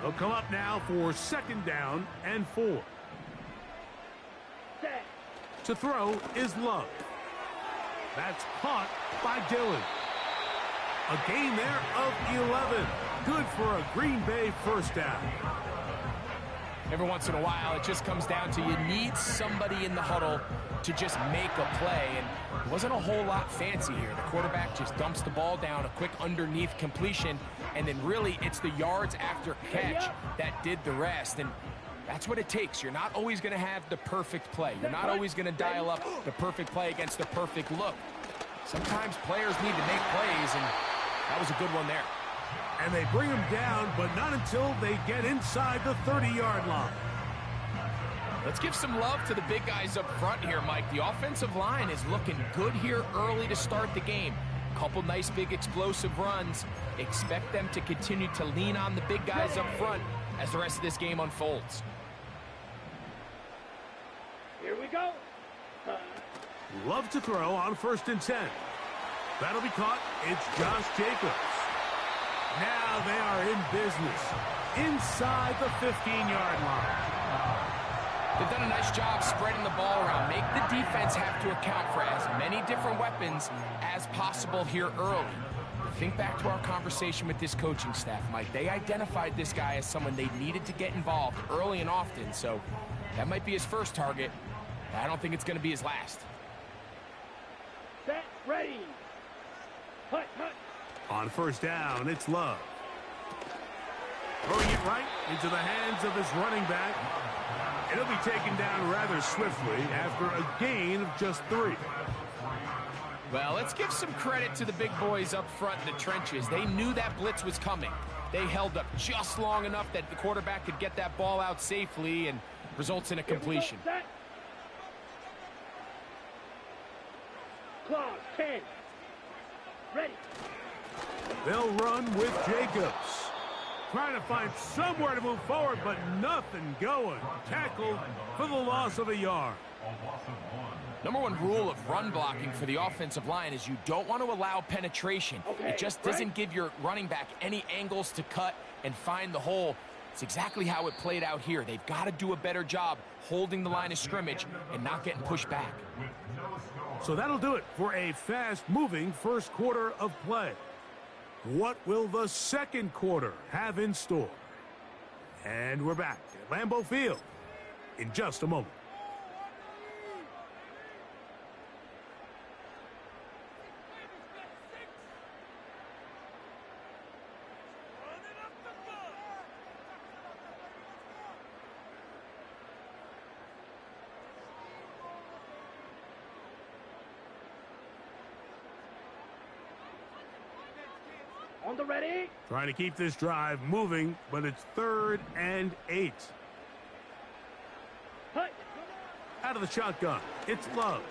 They'll come up now for 2nd down and 4. Set. To throw is Love. That's caught by Dillon. A gain there of 11. Good for a Green Bay first down. Every once in a while, it just comes down to you need somebody in the huddle to just make a play. And it wasn't a whole lot fancy here. The quarterback just dumps the ball down, a quick underneath completion, and then really it's the yards after catch that did the rest. And that's what it takes. You're not always going to have the perfect play. You're not always going to dial up the perfect play against the perfect look. Sometimes players need to make plays, and that was a good one there. And they bring him down, but not until they get inside the 30-yard line. Let's give some love to the big guys up front here, Mike. The offensive line is looking good here early to start the game. Couple nice big explosive runs. Expect them to continue to lean on the big guys up front as the rest of this game unfolds. Here we go. Love to throw on 1st and 10. That'll be caught. It's Josh Jacobs. Now they are in business inside the 15-yard line. They've done a a nice job spreading the ball around. Make the defense have to account for as many different weapons as possible here early. Think back to our conversation with this coaching staff, Mike. They identified this guy as someone they needed to get involved early and often, so that might be his first target. I don't think it's going to be his last. Set, ready. Hut, hut. On first down, it's Love. Throwing it right into the hands of his running back. It'll be taken down rather swiftly after a gain of just 3. Well, let's give some credit to the big boys up front in the trenches. They knew that blitz was coming. They held up just long enough that the quarterback could get that ball out safely and results in a completion. Clock, 10. Ready. They'll run with Jacobs. Trying to find somewhere to move forward, but nothing going. Tackled for the loss of a yard. Number one rule of run blocking for the offensive line is you don't want to allow penetration. It just doesn't give your running back any angles to cut and find the hole. It's exactly how it played out here. They've got to do a better job holding the line of scrimmage and not getting pushed back. So that'll do it for a fast-moving first quarter of play. What will the second quarter have in store? And we're back at Lambeau Field in just a moment. On the ready. Trying to keep this drive moving, but it's 3rd and 8. Hut. Out of the shotgun, it's Love.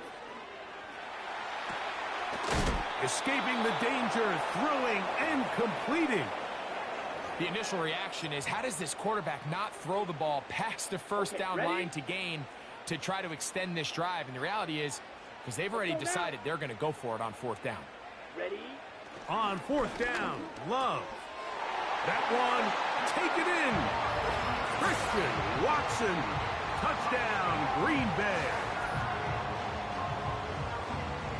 Escaping the danger, throwing and completing. The initial reaction is, how does this quarterback not throw the ball past the first down line to gain to try to extend this drive? And the reality is, because they've already decided they're going to go for it on 4th down. Ready. On 4th down, Love. That one, take it in. Christian Watson, touchdown, Green Bay.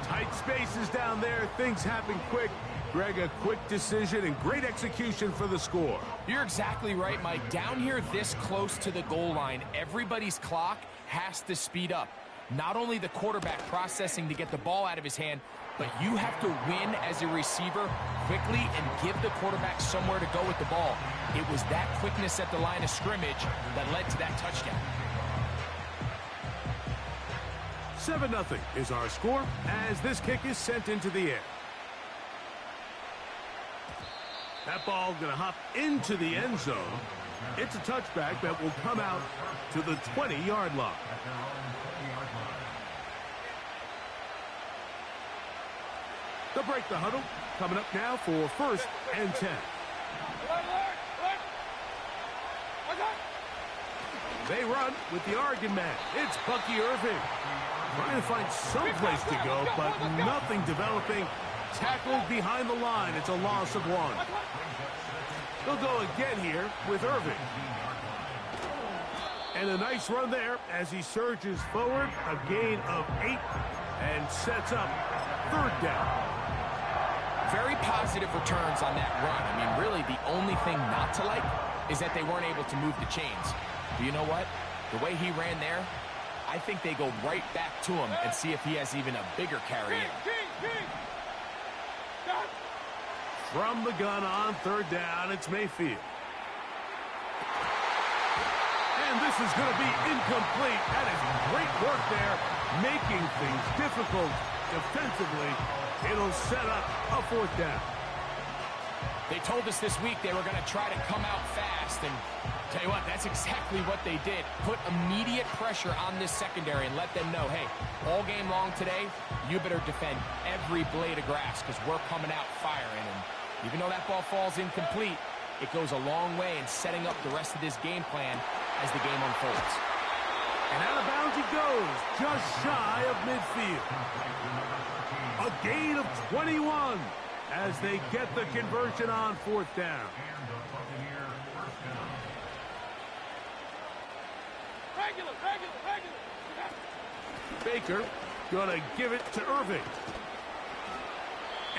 Tight spaces down there, things happen quick. Greg, a quick decision and great execution for the score. You're exactly right, Mike. Down here this close to the goal line, everybody's clock has to speed up. Not only the quarterback processing to get the ball out of his hand, but you have to win as a receiver quickly and give the quarterback somewhere to go with the ball. It was that quickness at the line of scrimmage that led to that touchdown. 7-0 is our score as this kick is sent into the air. That ball going to hop into the end zone. It's a touchback that will come out to the 20-yard line. They'll break the huddle. Coming up now for 1st and 10. They run with the Oregon man. It's Bucky Irving. Trying to find some place to go, but nothing developing. Tackled behind the line. It's a loss of 1. They'll go again here with Irving. And a nice run there as he surges forward. A gain of 8 and sets up 3rd down. Very positive returns on that run. I mean, really, the only thing not to like is that they weren't able to move the chains. But you know what? The way he ran there, I think they go right back to him and see if he has even a bigger carry in. From the gun on 3rd down, it's Mayfield. And this is going to be incomplete. That is great work there, making things difficult defensively. It'll set up a 4th down. They told us this week they were going to try to come out fast, and tell you what, that's exactly what they did. Put immediate pressure on this secondary and let them know, hey, all game long today, you better defend every blade of grass because we're coming out firing. And even though that ball falls incomplete, it goes a long way in setting up the rest of this game plan as the game unfolds. And out of bounds he goes, just shy of midfield. A gain of 21 as they get the conversion on 4th down. Baker gonna give it to Irving.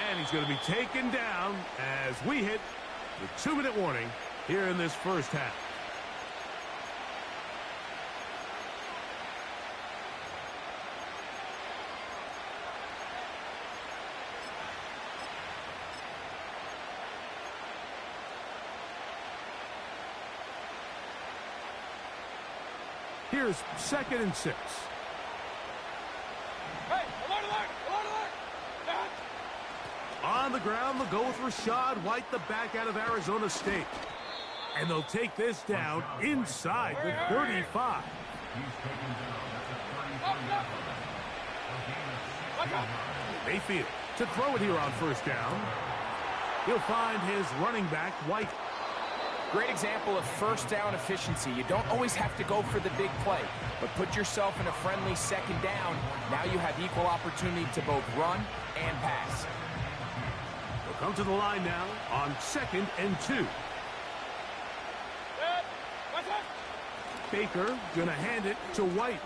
And he's gonna be taken down as we hit the 2-minute warning here in this first half. Here's 2nd and 6. On the ground, they'll go with Rashad White, the back out of Arizona State. And they'll take this down inside the 35. Mayfield to throw it here on 1st down. He'll find his running back, White. Great example of 1st down efficiency. You don't always have to go for the big play, but put yourself in a friendly 2nd down. Now you have equal opportunity to both run and pass. They'll come to the line now on 2nd and 2. Baker gonna hand it to White.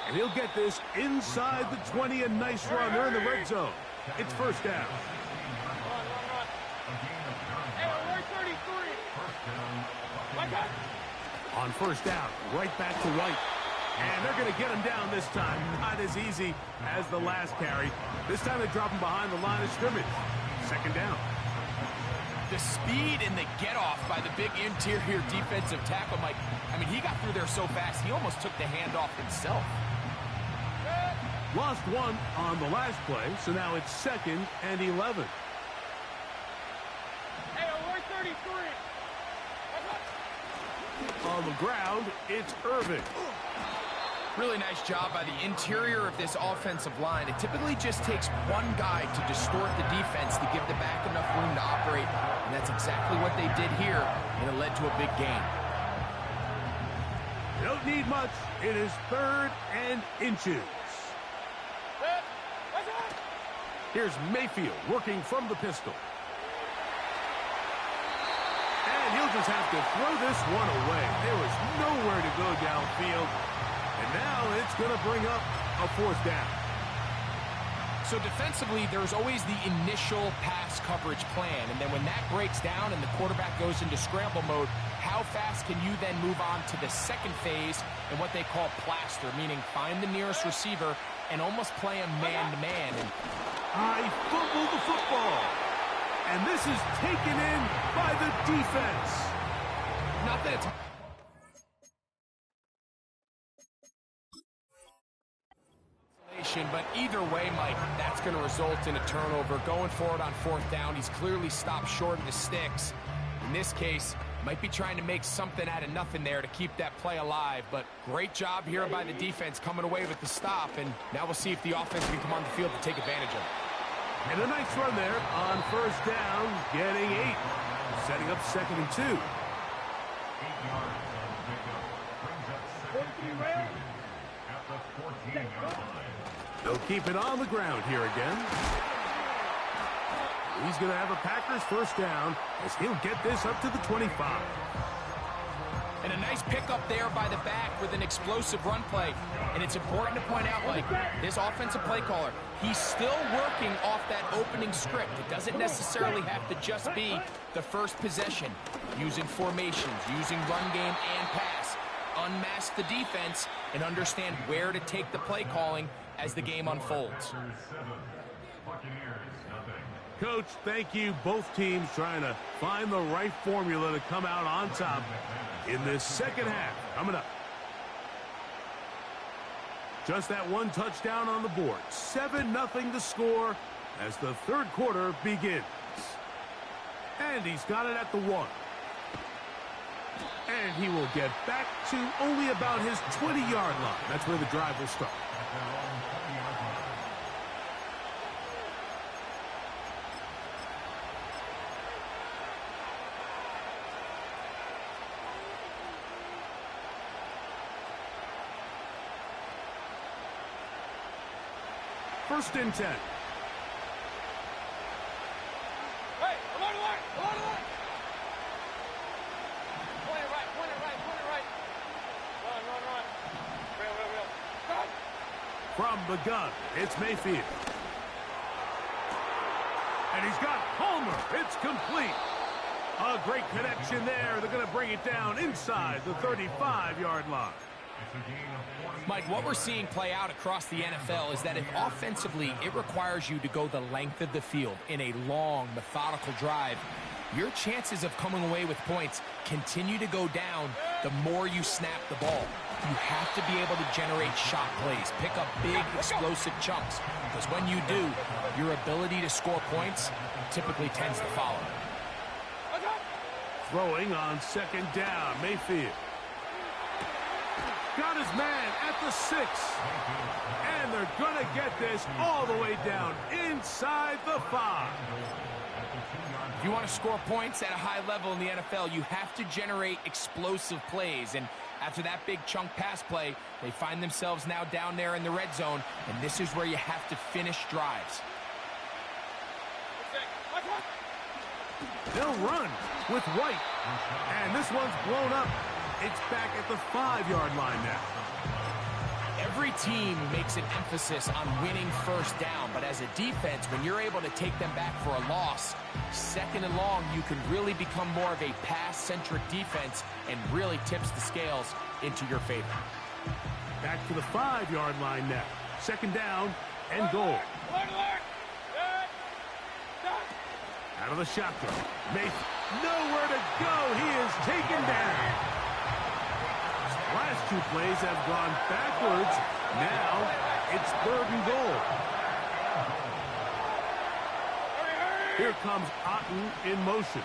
And he'll get this inside the 20. A nice run. They're in the red zone. It's 1st down. On 1st down, right back to White. And they're going to get him down this time. Not as easy as the last carry. This time they drop him behind the line of scrimmage. 2nd down. The speed and the get-off by the big interior defensive tackle, Mike. I mean, he got through there so fast, he almost took the handoff himself. Lost one on the last play, so now it's 2nd and 11. On the ground, it's Irving. Really nice job by the interior of this offensive line. It typically just takes one guy to distort the defense to give the back enough room to operate, and that's exactly what they did here, and it led to a big gain. Don't need much. It is 3rd and inches. Here's Mayfield working from the pistol. And he'll just have to throw this one away. There was nowhere to go downfield. And now it's going to bring up a 4th down. So defensively, there's always the initial pass coverage plan. And then when that breaks down and the quarterback goes into scramble mode, how fast can you then move on to the 2nd phase and what they call plaster, meaning find the nearest receiver and almost play him man-to-man. And I fumbled the football. And this is taken in by the defense. Not that it's... But either way, Mike, that's going to result in a turnover. Going forward on 4th down, he's clearly stopped short of the sticks. In this case, might be trying to make something out of nothing there to keep that play alive. But great job here by the defense coming away with the stop. And now we'll see if the offense can come on the field to take advantage of it. And a nice run there on 1st down, getting 8. Setting up 2nd and 2. 8 yards on the pickup. Brings up 2nd and 2 at the 14-yard line. They'll keep it on the ground here again. He's going to have a Packers 1st down as he'll get this up to the 25. And a nice pickup there by the back with an explosive run play. And it's important to point out, like, this offensive play caller, he's still working off that opening script. It doesn't necessarily have to just be the first possession. Using formations, using run game and pass. Unmask the defense and understand where to take the play calling as the game unfolds. Coach, thank you. Both teams trying to find the right formula to come out on top in this 2nd half. Coming up. Just that one touchdown on the board. 7-0 to score as the 3rd quarter begins. And he's got it at the 1. And he will get back to only about his 20-yard line. That's where the drive will start. First and 10. From the gun, it's Mayfield. And he's got Palmer. It's complete. A great connection there. They're going to bring it down inside the 35-yard line. Mike, what we're seeing play out across the NFL is that if offensively it requires you to go the length of the field in a long, methodical drive, your chances of coming away with points continue to go down the more you snap the ball. You have to be able to generate shot plays, pick up big, explosive chunks, because when you do, your ability to score points typically tends to follow. Throwing on second down, Mayfield. Got his man at the 6. And they're going to get this all the way down inside the 5. If you want to score points at a high level in the NFL, you have to generate explosive plays. And after that big chunk pass play, they find themselves now down there in the red zone. And this is where you have to finish drives. They'll run with White. And this one's blown up. It's back at the 5-yard line now. Every team makes an emphasis on winning first down, but as a defense, when you're able to take them back for a loss, second and long, you can really become more of a pass-centric defense and really tips the scales into your favor. Back to the 5-yard line now. Second down and goal. Out of the shotgun. Nowhere to go. He is taken down. Last two plays have gone backwards. Now it's 3rd and goal. Here comes Otten in motion.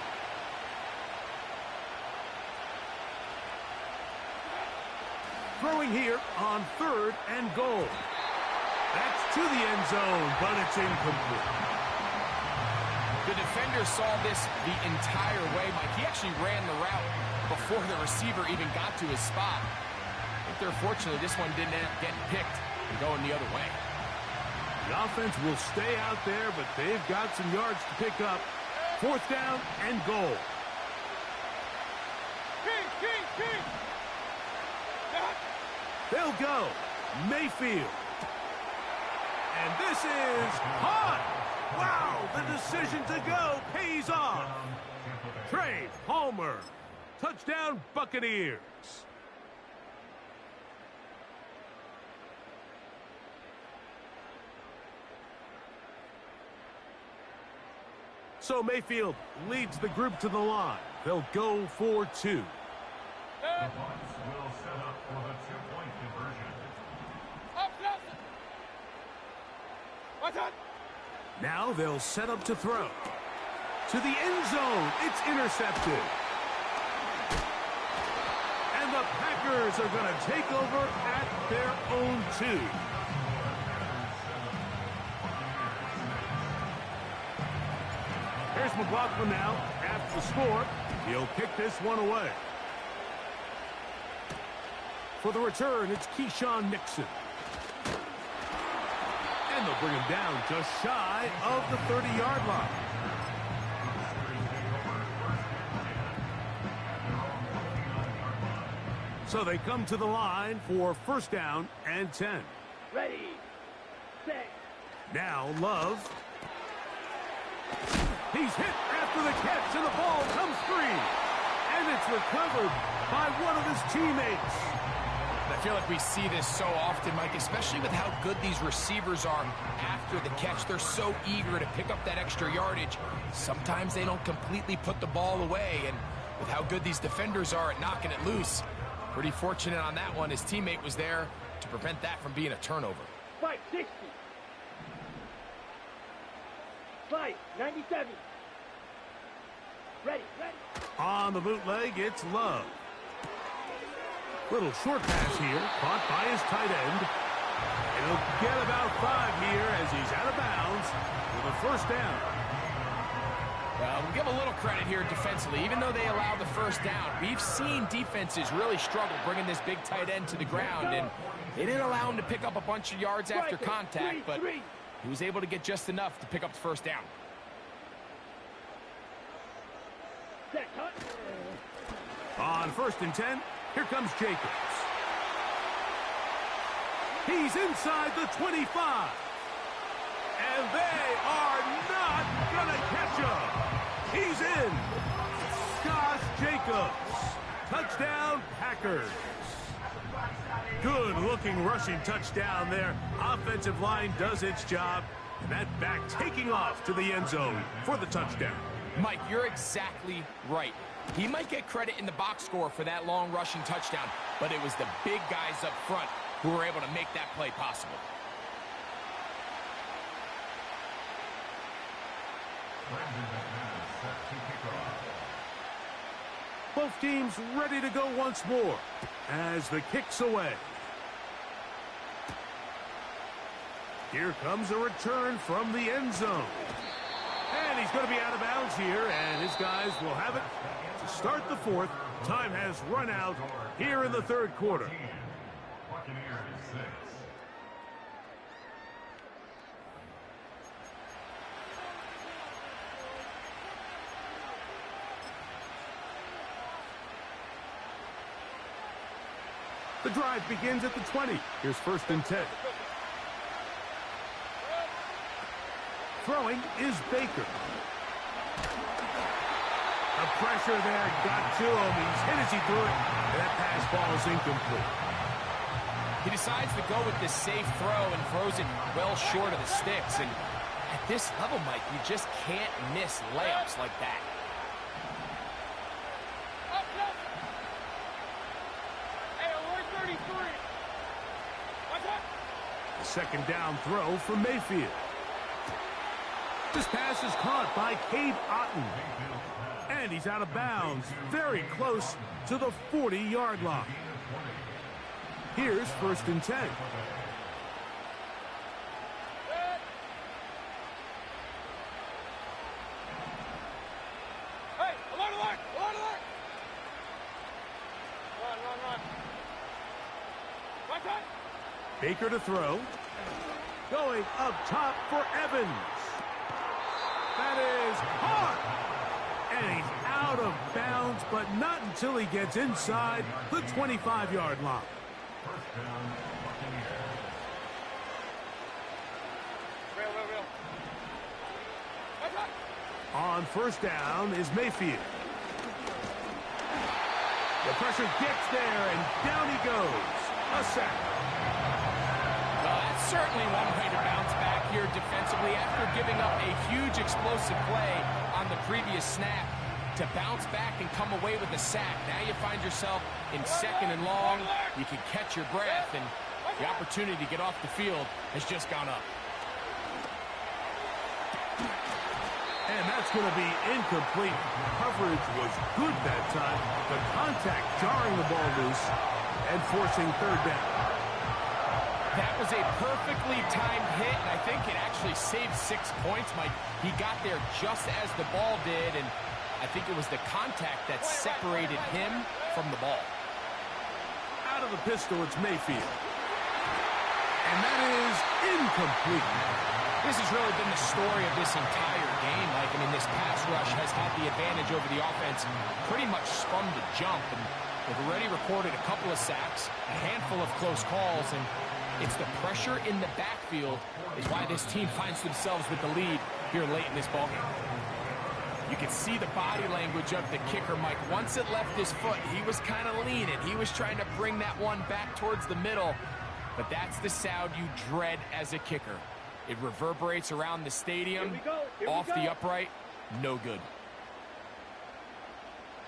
Throwing here on 3rd and goal. That's to the end zone, but it's incomplete. The defender saw this the entire way, Mike. He actually ran the route before the receiver even got to his spot. If they're fortunate, this one didn't get picked and going the other way. The offense will stay out there, but they've got some yards to pick up. 4th down and goal. They'll go. Mayfield. And this is hot. Wow, the decision to go pays off. Trey Palmer. Touchdown, Buccaneers. So Mayfield leads the group to the line. They'll go for 2. The Bucs will set up for the 2-point conversion. Now they'll set up to throw. To the end zone. It's intercepted. And the Packers are going to take over at their own 2. Here's McLaughlin now after the score. He'll kick this one away. For the return, it's Keyshawn Nixon. And they'll bring him down just shy of the 30-yard line. So they come to the line for 1st down and 10. Ready, set. Now Love. He's hit after the catch, and the ball comes free. And it's recovered by one of his teammates. I feel like we see this so often, Mike, especially with how good these receivers are after the catch. They're so eager to pick up that extra yardage. Sometimes they don't completely put the ball away, and with how good these defenders are at knocking it loose, pretty fortunate on that one. His teammate was there to prevent that from being a turnover. 560. 597. Ready. On the bootleg, it's Love. Little short pass here, caught by his tight end. And he'll get about 5 here as he's out of bounds with a 1st down. Well, we'll give a little credit here defensively. Even though they allowed the 1st down, we've seen defenses really struggle bringing this big tight end to the ground. And they didn't allow him to pick up a bunch of yards after contact, but he was able to get just enough to pick up the 1st down. On 1st and 10, here comes Jacobs. He's inside the 25. And they are not going to catch him. He's in. Josh Jacobs. Touchdown, Packers. Good-looking rushing touchdown there. Offensive line does its job. And that back taking off to the end zone for the touchdown. Mike, you're exactly right. He might get credit in the box score for that long rushing touchdown, but it was the big guys up front who were able to make that play possible. Both teams ready to go once more as the kick's away. Here comes a return from the end zone. And he's going to be out of bounds here, and his guys will have it to start the fourth. Time has run out here in the third quarter. The drive begins at the 20. Here's 1st and 10. Throwing is Baker. The pressure there got to him. He's hit as he threw it. And that pass ball is incomplete. He decides to go with this safe throw and throws it well short of the sticks. And at this level, Mike, you just can't miss layups like that. The second down throw for Mayfield. This pass is caught by Cade Otton. And he's out of bounds, very close to the 40-yard line. Here's 1st and 10. Hey, alert, alert, alert, alert. Run. Right time. Baker to throw. Going up top for Evans. That is hard. And he's out of bounds, but not until he gets inside the 25-yard line. Real. On 1st down is Mayfield. The pressure gets there, and down he goes. A sack. Well, that's certainly one way to bounce back here defensively after giving up a huge explosive play on the previous snap. To bounce back and come away with a sack. Now you find yourself in 2nd and long. You can catch your breath, and the opportunity to get off the field has just gone up. And that's going to be incomplete. Coverage was good that time. The contact jarring the ball loose and forcing 3rd down. That was a perfectly timed hit, and I think it actually saved 6 points, Mike. He got there just as the ball did, and I think it was the contact that separated him from the ball. Out of the pistol, it's Mayfield. And that is incomplete. This has really been the story of this entire game, Mike. I mean, this pass rush has had the advantage over the offense pretty much from the jump, and they've already recorded a couple of sacks, a handful of close calls, and it's the pressure in the backfield is why this team finds themselves with the lead here late in this ballgame. You can see the body language of the kicker, Mike. Once it left his foot, he was kind of leaning. He was trying to bring that one back towards the middle. But that's the sound you dread as a kicker. It reverberates around the stadium, off the upright, no good.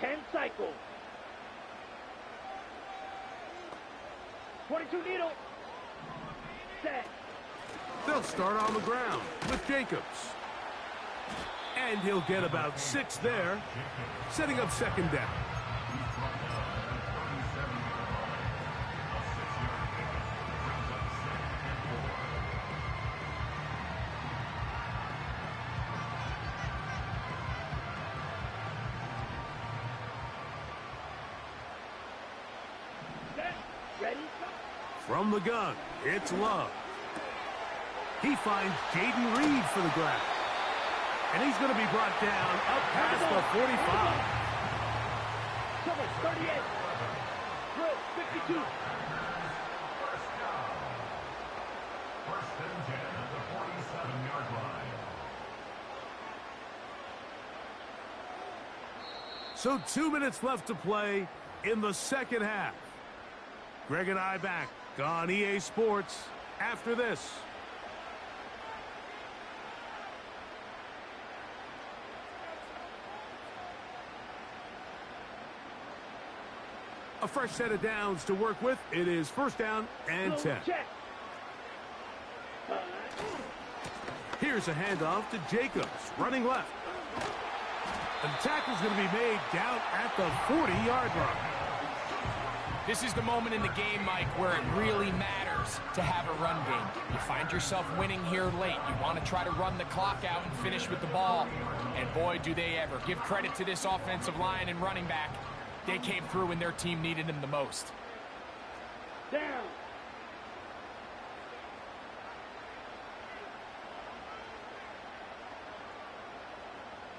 10 cycles. 22 needle. Set. They'll start on the ground with Jacobs. And he'll get about 6 there, setting up 2nd down. Ready? From the gun, it's Love. He finds Jaden Reed for the grab. And he's going to be brought down up past the 45. Cover 38. Drill 52. So 2 minutes left to play in the second half. Greg and I back on EA Sports after this. A fresh set of downs to work with. It is first down and 10. Here's a handoff to Jacobs, running left. And the tackle's going to be made down at the 40-yard line. This is the moment in the game, Mike, where it really matters to have a run game. You find yourself winning here late. You want to try to run the clock out and finish with the ball. And boy, do they ever. Give credit to this offensive line and running back. They came through when their team needed them the most. Down.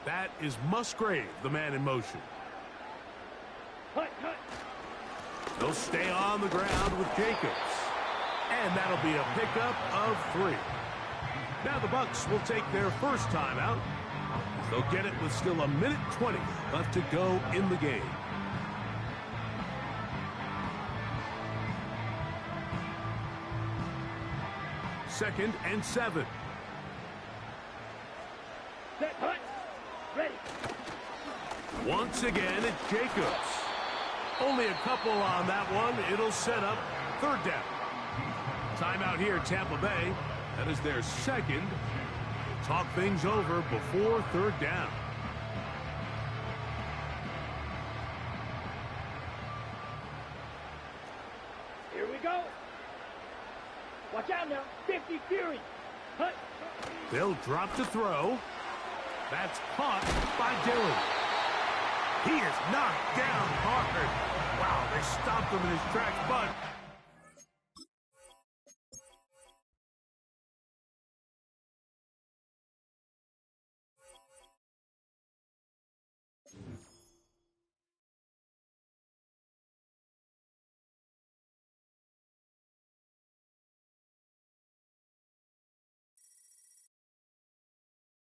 That is Musgrave, the man in motion. Hut, hut. They'll stay on the ground with Jacobs. And that'll be a pickup of 3. Now the Bucs will take their first timeout. They'll get it with still 1:20 left to go in the game. Second and 7. Set, hut. Ready. Once again, it's Jacobs. Only a couple on that one. It'll set up third down. Timeout here, Tampa Bay. That is their second. Talk things over before third down. Here we go. Watch out now. 50 Fury. Hut. They'll drop to throw. That's caught by Dillon. He is knocked down hard. Wow, they stopped him in his tracks, but